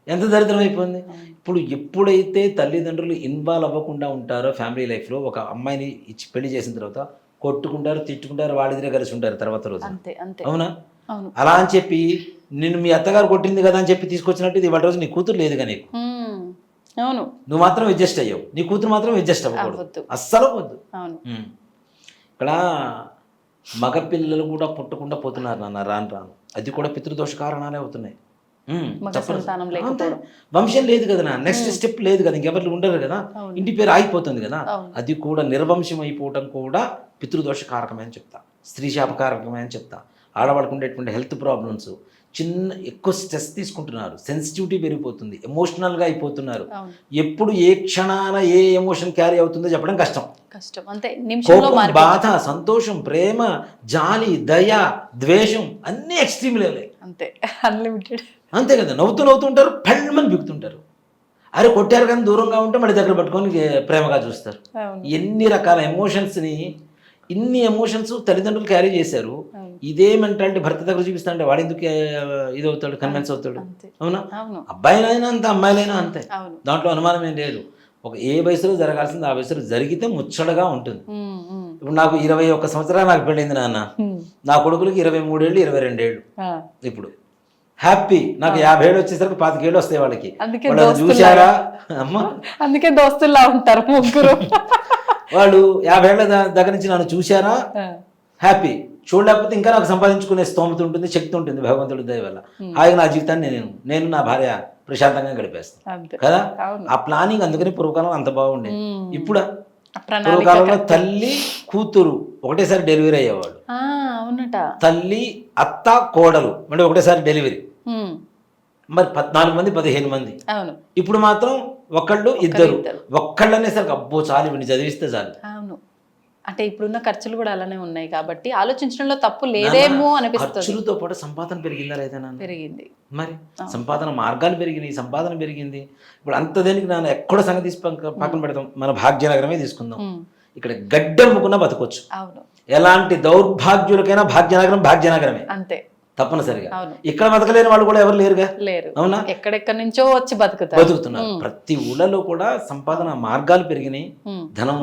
ఎంత దరిద్రం అయిపోయింది. ఇప్పుడు ఎప్పుడైతే తల్లిదండ్రులు ఇన్వాల్వ్ అవ్వకుండా ఉంటారో ఫ్యామిలీ లైఫ్లో, ఒక అమ్మాయిని ఇచ్చి పెళ్లి చేసిన తర్వాత కొట్టుకుంటారు, తిట్టుకుంటారు, వాళ్ళిద్దరే కలిసి ఉంటారు తర్వాత రోజు. అవునా? అలా అని చెప్పి నిన్ను మీ అత్తగారు కొట్టింది కదా అని చెప్పి తీసుకొచ్చినట్టు ఇవాళ రోజు నీ కూతురు లేదుగా నీకు. అవును, నువ్వు మాత్రం అడ్జస్ట్ అయ్యావు, నీ కూతురు మాత్రం అడ్జస్ట్ అవ్వకూడదు, అస్సలు వద్దు. ఇక్కడ మగపిల్లలు కూడా పుట్టకుండా పోతున్నారు నాన్న రాను రాను. అది కూడా పితృదోష కారణాలే అవుతున్నాయి. వంశం లేదు కదా, నెక్స్ట్ స్టెప్ లేదు కదా, ఇంకెవరు ఉండరు కదా, ఇంటి పేరు ఆగిపోతుంది కదా. అది కూడా నిర్వంశం అయిపోవటం కూడా పితృదోష కారకమే అని చెప్తా, స్త్రీ శాపకారకమే అని చెప్తా. ఆడవాళ్ళకు ఉండేటువంటి హెల్త్ ప్రాబ్లమ్స్, ఎక్కువ స్ట్రెస్ తీసుకుంటున్నారు, సెన్సిటివిటీ పెరిగిపోతుంది, ఎమోషనల్గా అయిపోతున్నారు. ఎప్పుడు ఏ క్షణాన ఏ ఎమోషన్ క్యారీ అవుతుందో చెప్పడం కష్టం. కోపం, బాధ, సంతోషం, ప్రేమ, జాలి, దయ, ద్వేషం అన్నీ ఎక్స్ట్రీమ్ లెవెలే. అన్లిమిటెడ్. అంతే కదా, నవ్వుతుంటారు, పెళ్ళమని బిగుతుంటారు. అరే కొట్టారు కానీ దూరంగా ఉంటే మళ్ళీ దగ్గర పట్టుకొని ప్రేమగా చూస్తారు. ఎన్ని రకాల ఎమోషన్స్ని, ఇన్ని ఎమోషన్స్ తల్లిదండ్రులు క్యారీ చేశారు. ఇదే మెంటాలిటీ భర్త దగ్గర చూపిస్తా అంటే వాడు ఎందుకు ఇది అవుతాడు, కన్విన్స్ అవుతాడు. అవునా? అబ్బాయిలైనా అంతే, అమ్మాయిలైనా అంతే, దాంట్లో అనుమానం ఏం లేదు. ఒక ఏ వయసులో జరగాల్సింది ఆ వయసులో జరిగితే ముచ్చటగా ఉంటుంది. ఇప్పుడు నాకు 21 సంవత్సరాలు నాకు పెళ్ళింది నాన్న, నా కొడుకులకి 23 ఏళ్ళు 22 ఏళ్ళు. ఇప్పుడు హ్యాపీ. నాకు 50 ఏళ్ళు వచ్చేసరికి 25 ఏళ్ళు వస్తాయి వాళ్ళకి. చూసారా అమ్మా, అందుకే దోస్తుల్లా ఉంటారు ముగ్గురు. వాళ్ళు 50 ఏళ్ళ దగ్గర నుంచి నన్ను చూశారా హ్యాపీ, చూడలేకపోతే ఇంకా నాకు సంపాదించుకునే స్తోమత ఉంటుంది, శక్తి ఉంటుంది భగవంతుడి దయ వల్ల. హాయిగా నా జీవితాన్ని నేను నా భార్య ప్రశాంతంగా గడిపేస్తాను కదా. ఆ ప్లానింగ్ అందుకని పూర్వకాలం అంత బాగుండేది. ఇప్పుడు పూర్వకాలంలో తల్లి కూతురు ఒకటేసారి డెలివరీ అయ్యేవాడు, తల్లి అత్త కోడలు అంటే ఒకటేసారి డెలివరీ. మరి 14 మంది 15 మంది. ఇప్పుడు మాత్రం ఒకళ్ళు ఇద్దరు, ఒక్కళ్ళు అనేసరికి అబ్బో చాలు వీడిని చదివిస్తే చాలు. అంటే ఇప్పుడున్న ఖర్చులు కూడా అలానే ఉన్నాయి కాబట్టి ఆలోచించడంలో తప్పు లేదేమో అనిపిస్తుంది. ఖర్చులతో పాటు సంపాదన పెరిగిందా లేదా? పెరిగింది. మరి సంపాదన మార్గాలు పెరిగినాయి, సంపాదన పెరిగింది. ఇప్పుడు అంత దేనికి నాన్న ఎక్కడ సంగతి తీసి పక్కన పెడతాం. మన భాగ్యనగరమే తీసుకుందాం, ఇక్కడ గడ్డెమ్ముకున్నా బతకొచ్చు. ఎలాంటి దౌర్భాగ్యులకైనా భాగ్యనగరమే అంతే తప్పనిసరిగా. ఇక్కడ బతకలేని వాళ్ళు కూడా ఎవరు లేరుగా, అవునా? ఎక్కడెక్కడి నుంచో వచ్చి బతుకుతున్నారు. ప్రతి ఊళ్ళలో కూడా సంపాదన మార్గాలు పెరిగినాయి, ధనం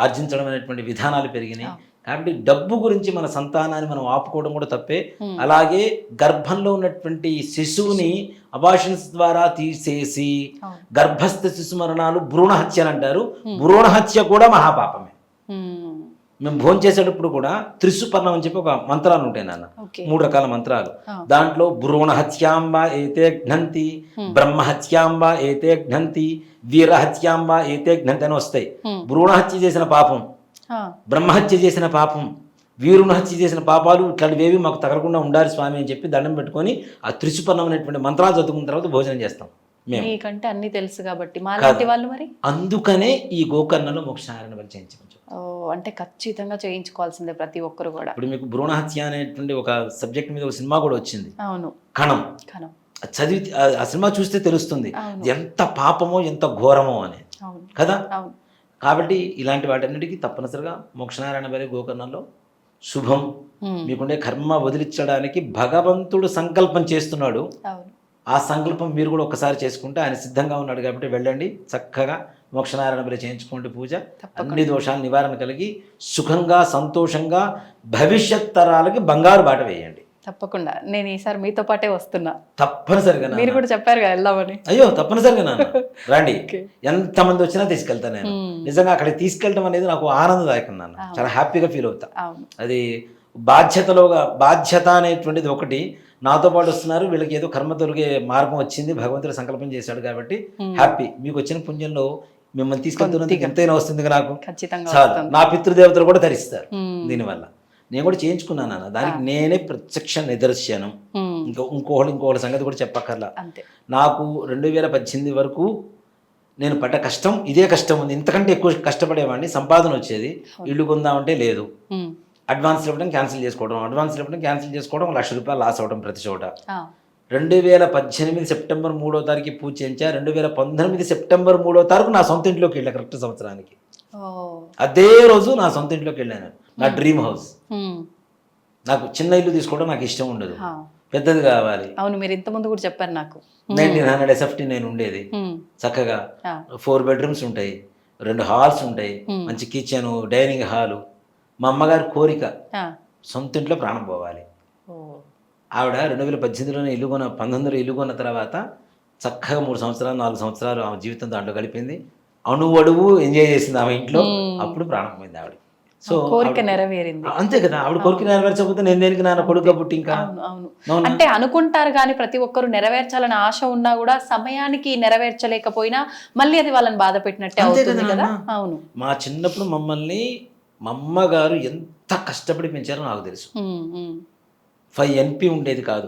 ఆర్జించడం అనేటువంటి విధానాలు పెరిగినాయి. కాబట్టి డబ్బు గురించి మన సంతానాన్ని మనం ఆపుకోవడం కూడా తప్పే. అలాగే గర్భంలో ఉన్నటువంటి శిశువుని అబార్షన్స్ ద్వారా తీసేసి గర్భస్థ శిశు మరణాలు భ్రూణ హత్యలు అంటారు. భ్రూణ హత్య కూడా మహాపాపమే. మేము భోజనం చేసేటప్పుడు కూడా త్రిసుపర్ణం అని చెప్పి ఒక మంత్రాలు ఉంటాయి నాన్న, 3 రకాల మంత్రాలు. దాంట్లో భ్రూణ హత్యాంబ ఏతే ఘ్నంతి, బ్రహ్మ హత్యాంబ ఏతే ఘ్నంతి, వీర హత్యాంబ ఏతే ఘ్నంతి అని వస్తాయి. భ్రూణ హత్య చేసిన పాపం, బ్రహ్మహత్య చేసిన పాపం, వీరుని హత్య చేసిన పాపాలు ఇట్లాంటివేవి మాకు తగలకుండా ఉండాలి స్వామి అని చెప్పి దండం పెట్టుకొని ఆ త్రిసుపర్ణం అనేటువంటి మంత్రాలు చదువుకున్న తర్వాత భోజనం చేస్తాం. మీకంటే అన్ని తెలుసు కాబట్టి మాలాంటి వాళ్ళు మరి అందుకనే ఈ గోకర్ణలో మోక్షనారాయణ బలి చేయించవచ్చు. అంటే ఖచ్చితంగా చేయించుకోవాల్సిందే ప్రతి ఒక్కరు కూడా. ఇప్పుడు మీకు భ్రూణ హత్య అనేటువంటి ఒక సబ్జెక్ట్ మీద ఒక సినిమా కూడా వచ్చింది. అవును, కణం. చదివి ఆ సినిమా చూస్తే తెలుస్తుంది ఎంత పాపమో ఎంత ఘోరమో అని కదా. కాబట్టి ఇలాంటి వాటన్నిటికీ తప్పనిసరిగా మోక్షనారాయణ బలి గోకర్ణంలో శుభం. మీకుండే కర్మ వదిలించడానికి భగవంతుడు సంకల్పం చేస్తున్నాడు. ఆ సంకల్పం మీరు కూడా ఒకసారి చేసుకుంటే ఆయన సిద్ధంగా ఉన్నాడు. కాబట్టి వెళ్ళండి, చక్కగా మోక్షనారాయణ బలి చేయించుకోండి పూజ. అన్ని దోషాలు నివారణ కలిగి సుఖంగా సంతోషంగా భవిష్యత్ తరాలకి బంగారు బాట వేయండి. తప్పకుండా నేను ఈసారి మీతో పాటే వస్తున్నా. తప్పనిసరిగా మీరు కూడా చెప్పారు కదా వెళ్దామని. అయ్యో తప్పనిసరిగా నాన్న రండి, ఎంతమంది వచ్చినా తీసుకెళ్తాను నేను. నిజంగా అక్కడికి తీసుకెళ్ళడం అనేది నాకు ఆనందదాయకం నాన్న, చాలా హ్యాపీగా ఫీల్ అవుతా. అది బాధ్యత అనేటువంటిది ఒకటి, నాతో పాటు వస్తున్నారు, వీళ్ళకి ఏదో కర్మ తొలగే మార్గం వచ్చింది, భగవంతుడు సంకల్పం చేశాడు కాబట్టి హ్యాపీ. మీకు వచ్చిన పుణ్యంలో మిమ్మల్ని తీసుకెళ్తున్నందుకు ఎంతైనా వస్తుంది నాకు, ఖచ్చితంగా చాలు. నా పితృదేవతలు కూడా ధరిస్తారు దీనివల్ల. నేను కూడా చేయించుకున్నాను అన్న, దానికి నేనే ప్రత్యక్ష నిదర్శనం. ఇంకోళ్ళ సంగతి కూడా చెప్పక్కర్లా. నాకు 2018 వరకు నేను పడ్డ కష్టం ఇదే కష్టం ఉంది. ఇంతకంటే ఎక్కువ కష్టపడేవాడిని, సంపాదన వచ్చేది, ఇల్లు కొందామంటే లేదు, అడ్వాన్స్ ఇవ్వడం క్యాన్సిల్ చేసుకోవడం, ₹1,00,000 లాస్ అవ్వడం ప్రతి చోట. 2018 సెప్టెంబర్ 3వ తారీఖు పూజ చేయించా. 2019 సెప్టెంబర్ 3వ తారీఖు నా సొంత ఇంట్లోకి వెళ్ళా, కరెక్ట్ సంవత్సరానికి. అదే రోజు నా సొంత ఇంట్లోకి వెళ్ళాను, నా డ్రీమ్ హౌస్. నాకు చిన్న ఇల్లు తీసుకోవడం నాకు ఇష్టం ఉండదు, పెద్దది కావాలి. అవును, మీరు ఇంతకుముందు కూడా చెప్పారు నాకు. 1900 SFT నేను ఉండేది. చక్కగా 4 బెడ్రూమ్స్ ఉంటాయి, 2 హాల్స్ ఉంటాయి, మంచి కిచెన్, డైనింగ్ హాలు. మా అమ్మగారి కోరిక సొంత ఇంట్లో ప్రాణం పోవాలి. ఆవిడ 2018లోనే 1900 ఇల్లు కొన్న తర్వాత చక్కగా 3 సంవత్సరాలు 4 సంవత్సరాలు ఆమె జీవితం దాంట్లో గడిపింది. అణువడువు ఎంజాయ్ చేసింది ఆమె ఇంట్లో. అప్పుడు ప్రాణం పోయింది ఆవిడ. సో కోరిక నెరవేరింది. అంతే కదా, ఆవిడ కోరిక నెరవేర్చకపోతే నేను దేనికి నాన్న కొడుకు పుట్టి ఇంకా. అంటే అనుకుంటారు కానీ ప్రతి ఒక్కరు నెరవేర్చాలని ఆశ ఉన్నా కూడా సమయానికి నెరవేర్చలేకపోయినా మళ్ళీ అది వాళ్ళని బాధ పెట్టినట్టే అవుతుంది కదా. అవును, మా చిన్నప్పుడు మమ్మల్ని మా అమ్మగారు ఎంత కష్టపడి పెంచారో నాకు తెలుసు. 5 NP ఉండేది కాదు.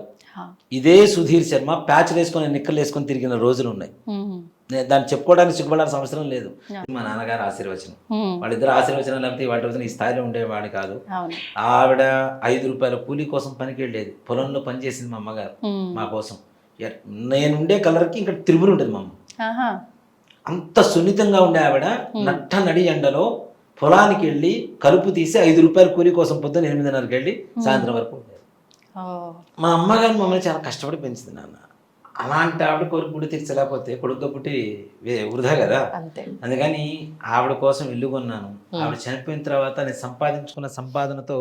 ఇదే సుధీర్ శర్మ ప్యాచ్ వేసుకొని నిక్కలు వేసుకొని తిరిగిన రోజులు ఉన్నాయి. దాన్ని చెప్పుకోవడానికి సిగ్గుపడాల్సిన అవసరం లేదు. మా నాన్నగారు ఆశీర్వచనం, వాళ్ళిద్దరు ఆశీర్వచనం లేకపోతే వాటి రోజున ఈ స్థాయిలో ఉండేవాడు కాదు. ఆవిడ ₹5 కూలీ కోసం పనికి వెళ్ళేది, పొలంలో పని చేసింది మా అమ్మగారు మా కోసం. నేనుండే కలర్కి ఇంకా త్రిపుర ఉంటుంది మా అమ్మ. అంత సున్నితంగా ఉండే ఆవిడ నట్ట నడి ఎండలో పొలానికి వెళ్ళి కలుపు తీసి ₹5 కూలీ కోసం పొద్దున్న 8:30కి వెళ్ళి సాయంత్రం వరకు ఉండేది. మా అమ్మగారు మమ్మల్ని చాలా కష్టపడి పెంచింది నాన్న. అలాంటి ఆవిడ కోరిక పుట్టి తీర్చలేకపోతే కొడుకు పుట్టి వృధా కదా. అందుకని ఆవిడ కోసం ఇల్లు కొన్నాను. ఆవిడ చనిపోయిన తర్వాత నేను సంపాదించుకున్న సంపాదనతో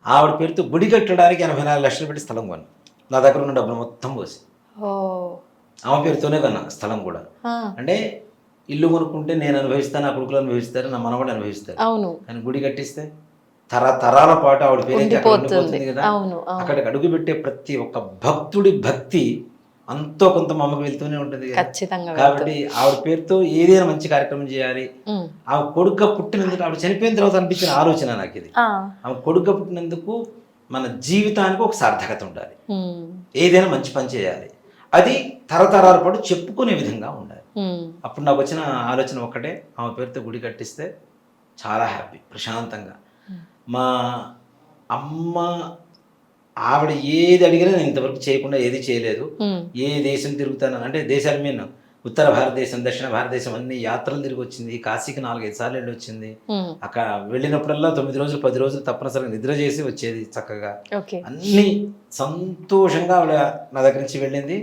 ఆవిడ పేరుతో గుడి కట్టడానికి 84 లక్షలు పెట్టి స్థలం కొన్నాను. నా దగ్గర ఉన్న డబ్బులు మొత్తం పోసి ఆమె పేరుతోనే కొన్నా స్థలం కూడా. అంటే ఇల్లు కొనుక్కుంటే నేను అనుభవిస్తాను, నా కొడుకులు అనుభవిస్తారు, నా మనవడు అనుభవిస్తారు. కానీ గుడి కట్టిస్తే తరాల పాటు ఆవిడ పేరు ఉండిపోతుంది కదా. అక్కడికి అడుగు పెట్టే ప్రతి ఒక్క భక్తుడి భక్తి అంతో కొంత మా అమ్మకి వెళ్తూనే ఉంటుంది కాబట్టి ఆవిడ పేరుతో ఏదైనా మంచి కార్యక్రమం చేయాలి. ఆమె కొడుక పుట్టినందుకు, ఆవిడ చనిపోయిన తర్వాత అనిపించిన ఆలోచన నాకు ఇది. ఆమె కొడుక పుట్టినందుకు మన జీవితానికి ఒక సార్థకత ఉండాలి, ఏదైనా మంచి పని చేయాలి, అది తరతరాల పాటు చెప్పుకునే విధంగా ఉండాలి. అప్పుడు నాకు వచ్చిన ఆలోచన ఒక్కటే, ఆమె పేరుతో గుడి కట్టిస్తే చాలా హ్యాపీ, ప్రశాంతంగా. మా అమ్మ ఆవిడ ఏది అడిగినా నేను ఇంతవరకు చేయకుండా ఏది చేయలేదు. ఏ దేశం తిరుగుతాను అంటే దేశాల మీద ఉత్తర భారతదేశం, దక్షిణ భారతదేశం అన్ని యాత్రలు తిరిగి వచ్చింది. కాశీకి 4-5 సార్లు వెళ్ళి వచ్చింది. అక్కడ వెళ్ళినప్పుడల్లా 9 రోజులు 10 రోజులు తప్పనిసరిగా నిద్ర చేసి వచ్చేది. చక్కగా అన్ని సంతోషంగా ఆవిడ నా దగ్గర నుంచి వెళ్ళింది.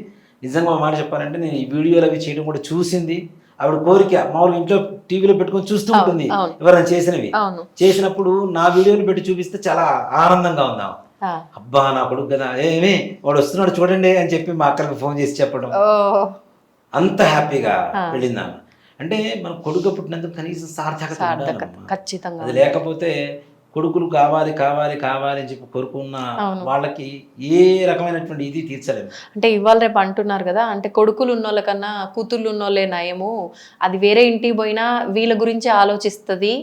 నిజంగా మాట చెప్పాలంటే నేను ఈ వీడియోలు అవి చేయడం కూడా చూసింది. ఆవిడ కోరిక మామూలుగా ఇంట్లో టీవీలో పెట్టుకొని చూస్తూ ఉంటుంది ఎవరైనా చేసినవి. చేసినప్పుడు నా వీడియోలు పెట్టి చూపిస్తే చాలా ఆనందంగా ఉందాం. అబ్బా నా కొడుకు కదా, ఏమి వాడు వస్తున్నాడు చూడండి అని చెప్పి మా అక్కలకు ఫోన్ చేసి చెప్పడం, అంత హ్యాపీగా వెళ్ళింది ఆమె. అంటే మన కొడుకు పుట్టినందుకు కనీసం సార్థకత ఖచ్చితంగా. అది లేకపోతే కొడుకులు కావాలి కావాలి కావాలి అని చెప్పి కోరుకున్న వాళ్ళకి ఏ రకమైనటువంటి ఇది తీర్చలేము. అంటే ఇవాళ రేపు అంటున్నారు కదా, అంటే కొడుకులు ఉన్నోళ్ళ కన్నా కూతుళ్ళు ఉన్నోళ్ళే నయము, అది వేరే ఇంటికి పోయినా వీళ్ళ గురించి ఆలోచిస్తుంది,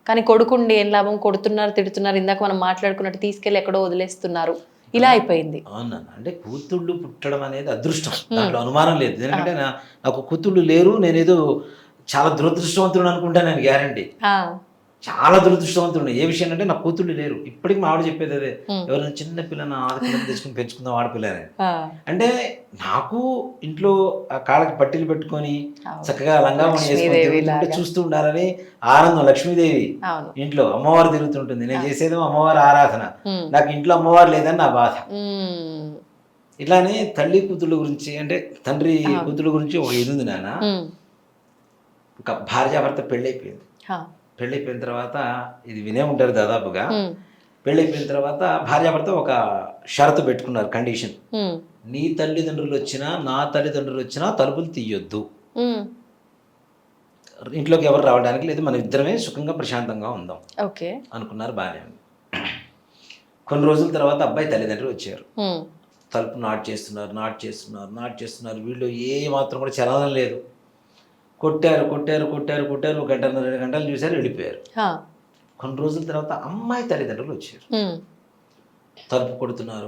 కానీ కొడుకుండి ఏం లాభం, కొడుతున్నారు తిడుతున్నారు, ఇందాక మనం మాట్లాడుకున్నట్టు తీసుకెళ్ళి ఎక్కడో వదిలేస్తున్నారు, ఇలా అయిపోయింది. అవునా, అంటే కూతుళ్ళు పుట్టడం అనేది అదృష్టం, దాంట్లో అనుమానం లేదు. ఎందుకంటే నాకు కూతుళ్ళు లేరు, నేనేదో చాలా దురదృష్టవంతుడు అనుకుంటా, నేను గ్యారంటీ చాలా దురదృష్టవంతుడు. ఏ విషయం అంటే నాకు కూతుళ్ళు లేరు. ఇప్పటికి మా ఆవిడ చెప్పేది అదే, ఎవరైనా చిన్న పిల్లని ఆడపిల్లని తెచ్చుకుని పెంచుకుందాం ఆడపిల్లని. అంటే నాకు ఇంట్లో కాళ్ళకి పట్టీలు పెట్టుకొని చక్కగా లంగావణి వేసుకొని చూస్తూ ఉండాలని ఆనందం. లక్ష్మీదేవి ఇంట్లో అమ్మవారు తిరుగుతుంటుంది, నేను చేసేదేమో అమ్మవారి ఆరాధన, నాకు ఇంట్లో అమ్మవారు లేదని నా బాధ. ఇట్లానే తల్లి కూతుళ్ళ గురించి, అంటే తండ్రి కూతుళ్ళ గురించి ఒక ఇది ఉంది నాన్న. ఒక భార్యాభర్త పెళ్ళైపోయింది. పెళ్ళైపోయిన తర్వాత ఇది వినే ఉంటారు దాదాపుగా. పెళ్ళైపోయిన తర్వాత భార్యాభర్త ఒక షరతు పెట్టుకున్నారు, కండిషన్. నీ తల్లిదండ్రులు వచ్చినా నా తల్లిదండ్రులు వచ్చినా తలుపులు తీయొద్దు, ఇంట్లోకి ఎవరు రావడానికి లేదు, మన ఇద్దరమే సుఖంగా ప్రశాంతంగా ఉందాం అనుకున్నారు. బాగానే ఉంది. కొన్ని రోజుల తర్వాత అబ్బాయి తల్లిదండ్రులు వచ్చారు. తలుపు నాట్ చేస్తున్నారు. వీళ్ళు ఏ మాత్రం కూడా చలనం లేదు. కొట్టారు. ఒక గంట 2 గంటలు చూశారు, వెళ్ళిపోయారు. కొన్ని రోజుల తర్వాత అమ్మాయి తల్లిదండ్రులు వచ్చారు. తలుపు కొడుతున్నారు.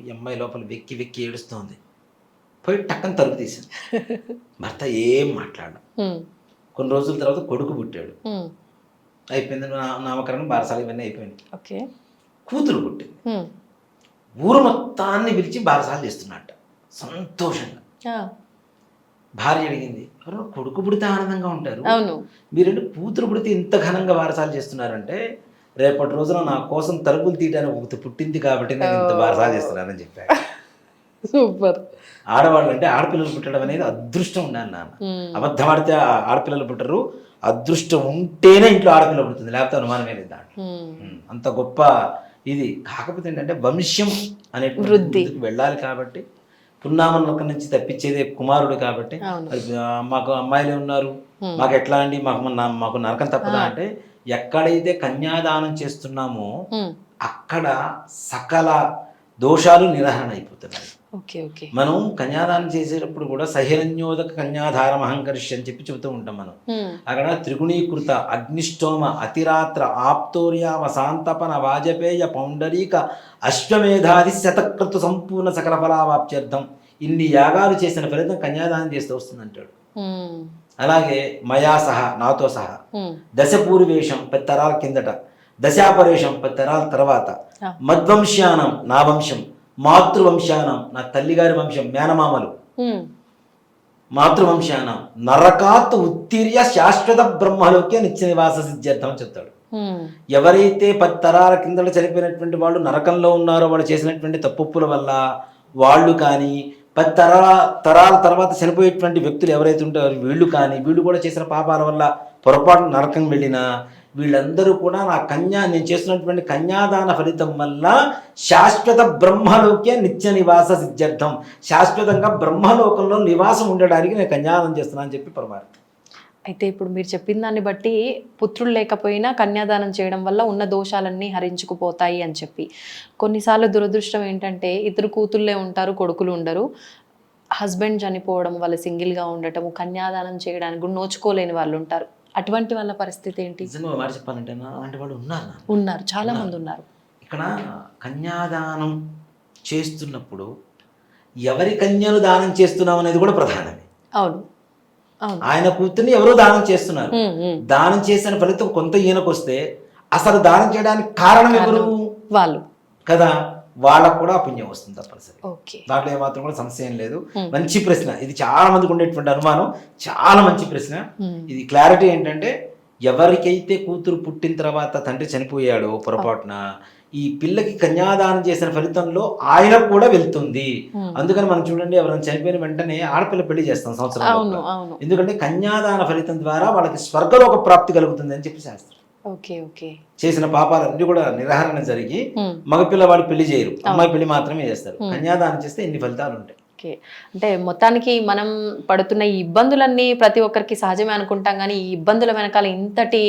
ఈ అమ్మాయి లోపల వెక్కి ఏడుస్తోంది. పోయి టక్కన తలుపు తీసింది. భర్త ఏం మాట్లాడడం. కొన్ని రోజుల తర్వాత కొడుకు పుట్టాడు. అయిపోయింది, నామకరణం, బారసాల ఇవన్నీ అయిపోయింది. కూతురు పుట్టింది. ఊరు మొత్తాన్ని పిలిచి బారసాలు చేస్తున్నట్ట సంతోషంగా. భార్య అడిగింది, ఎవరు కొడుకు పుడితే ఆనందంగా ఉంటారు, మీరేంటి కూతురు పుడితే ఇంత ఘనంగా బారసాలు చేస్తున్నారంటే, రేపటి రోజున నా కోసం తలుపులు తీయడానికి ఒకటి పుట్టింది కాబట్టి నేను ఇంత బారసాలు చేస్తున్నానని చెప్పారు. సూపర్. ఆడవాళ్ళు అంటే ఆడపిల్లలు పుట్టడం అనేది అదృష్టం ఉండాలి నాన్న. అబద్ధం ఆడితే ఆడపిల్లలు పుట్టరు, అదృష్టం ఉంటేనే ఇంట్లో ఆడపిల్ల పుడుతుంది, లేకపోతే అనుమానమే లేదు దాంట్లో. అంత గొప్ప ఇది. కాకపోతే ఏంటంటే వంశం అనే వృద్ధికి వెళ్ళాలి కాబట్టి, పున్నామం నుంచి తప్పించేదే కుమారుడు కాబట్టి, మాకు అమ్మాయిలే ఉన్నారు, మాకు ఎట్లా అండి, మాకు నరకం తప్పదా అంటే, ఎక్కడైతే కన్యాదానం చేస్తున్నామో అక్కడ సకల దోషాలు నిరహరణ అయిపోతున్నాయి. మనం కన్యాదానం చేసేటప్పుడు కూడా సహిరణ్యోదక కన్యాధారం అహంకరిష్య అని చెబుతూ ఉంటాం మనం. అక్కడ త్రిగుణీకృత అగ్నిష్టోమ అతిరాత్ర ఆప్తోర్యామ శాంతపన వాజపేయ పౌండరీక అశ్వమేధాది శతకృతు సంపూర్ణ సకల ఫలావాప్త్యర్థం ఇన్ని యాగాలు చేసిన ఫలితం కన్యాదానం చేస్తూ వస్తుందంటాడు. అలాగే మయా సహా, నాతో సహా, దశపూర్వేషం 10 తరాల కిందట, దశాపరేషం 10 తరాల తర్వాత, మద్వంశ్యానం నా వంశం, మాతృవంశానం నా తల్లిగారి వంశం, మేనమామలు, మాతృవంశానం నరకాత్ ఉత్తీర్య శాశ్వత బ్రహ్మలోకే నిత్య నివాస సిద్ధ్యర్థం అని చెప్తాడు. ఎవరైతే 10 తరాల కిందట చనిపోయినటువంటి వాళ్ళు నరకంలో ఉన్నారో, వాళ్ళు చేసినటువంటి తప్పుల వల్ల వాళ్ళు కానీ, 10 తరాల తర్వాత చనిపోయేటువంటి వ్యక్తులు ఎవరైతే ఉంటారో వీళ్ళు కానీ, వీళ్ళు కూడా చేసిన పాపాల వల్ల పొరపాటు నరకం వెళ్ళినా, వీళ్ళందరూ కూడా నేను చేస్తున్నటువంటి కన్యాదాన ఫలితం వల్ల శాశ్వత బ్రహ్మలోకే నిత్య నివాస సిద్ధ్యర్థం, శాశ్వతంగా బ్రహ్మలోకంలో నివాసం ఉండడానికి నేను కన్యాదానం చేస్తున్నాను అని చెప్పి పరమార్థం. అయితే ఇప్పుడు మీరు చెప్పిన దాన్ని బట్టి పుత్రులు లేకపోయినా కన్యాదానం చేయడం వల్ల ఉన్న దోషాలన్నీ హరించుకుపోతాయి అని చెప్పి, కొన్నిసార్లు దురదృష్టం ఏంటంటే ఇద్దరు కూతుళ్ళే ఉంటారు, కొడుకులు ఉండరు, హస్బెండ్ చనిపోవడం వల్ల సింగిల్గా ఉండటము, కన్యాదానం చేయడానికి కూడా నోచుకోలేని వాళ్ళు ఉంటారు. అటువంటి వాళ్ళ పరిస్థితి ఏంటి? మాట చెప్పాలంటే అలాంటి వాళ్ళు ఉన్నారు, చాలా మంది ఉన్నారు. ఇక్కడ కన్యాదానం చేస్తున్నప్పుడు ఎవరి కన్యను దానం చేస్తున్నాం అనేది కూడా ప్రధానమే. అవును, ఆయన కూతుర్ని ఎవరో దానం చేస్తున్నారు, దానం చేసిన ఫలితం కొంత ఈయనకు వస్తే అసలు దానం చేయడానికి కారణం ఎవరు? వాళ్ళు కదా, వాళ్ళకు కూడా పుణ్యం వస్తుంది తప్పనిసరి. దాంట్లో ఏమాత్రం కూడా సమస్య ఏం లేదు. మంచి ప్రశ్న ఇది, చాలా మందికి ఉండేటువంటి అనుమానం, చాలా మంచి ప్రశ్న ఇది. క్లారిటీ ఏంటంటే, ఎవరికైతే కూతురు పుట్టిన తర్వాత తండ్రి చనిపోయాడో పొరపాటున, ఈ పిల్లకి కన్యాదానం చేసిన ఫలితంలో ఆయనకు కూడా వెళ్తుంది. అందుకని మనం చూడండి, ఎవరైనా చనిపోయిన వెంటనే ఆడపిల్ల పెళ్లి చేస్తాం సంవత్సరం, ఎందుకంటే కన్యాదాన ఫలితం ద్వారా వాళ్ళకి స్వర్గలోక ప్రాప్తి కలుగుతుంది అని చెప్పి శాస్త్రం. చేసిన పాపాలన్నీ కూడా నిరహరణ జరిగి మగపిల్లవాడు పెళ్లి చేయరు, అమ్మాయి పెళ్లి మాత్రమే చేస్తారు. కన్యాదానం చేస్తే ఎన్ని ఫలితాలు ఉంటాయి. అంటే మొత్తానికి మనం పడుతున్న ఈ ఇబ్బందులన్నీ ప్రతి ఒక్కరికి సహజమే అనుకుంటాం, కానీ ఈ ఇబ్బందుల వెనకాల ఇంతటి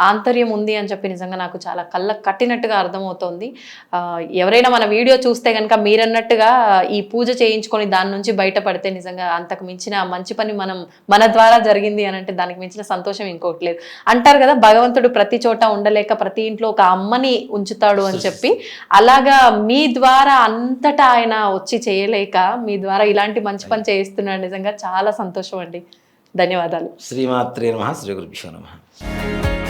ఆంతర్యం ఉంది అని చెప్పి నిజంగా నాకు చాలా కళ్ళకు కట్టినట్టుగా అర్థమవుతోంది. ఎవరైనా మన వీడియో చూస్తే కనుక మీరన్నట్టుగా ఈ పూజ చేయించుకొని దాని నుంచి బయటపడితే నిజంగా అంతకు మించిన మంచి పని మన ద్వారా జరిగింది అని అంటే దానికి మించిన సంతోషం ఇంకోటి లేదు. అంటారు కదా, భగవంతుడు ప్రతి చోట ఉండలేక ప్రతి ఇంట్లో ఒక అమ్మని ఉంచుతాడు అని చెప్పి, అలాగా మీ ద్వారా అంతటా ఆయన వచ్చి చేయలేక మీ ద్వారా ఇలాంటి మంచి పని చేయిస్తున్నాడు. నిజంగా చాలా సంతోషం అండి. ధన్యవాదాలు. శ్రీమాత్రే నమః. శ్రీ గురుభ్యో నమః.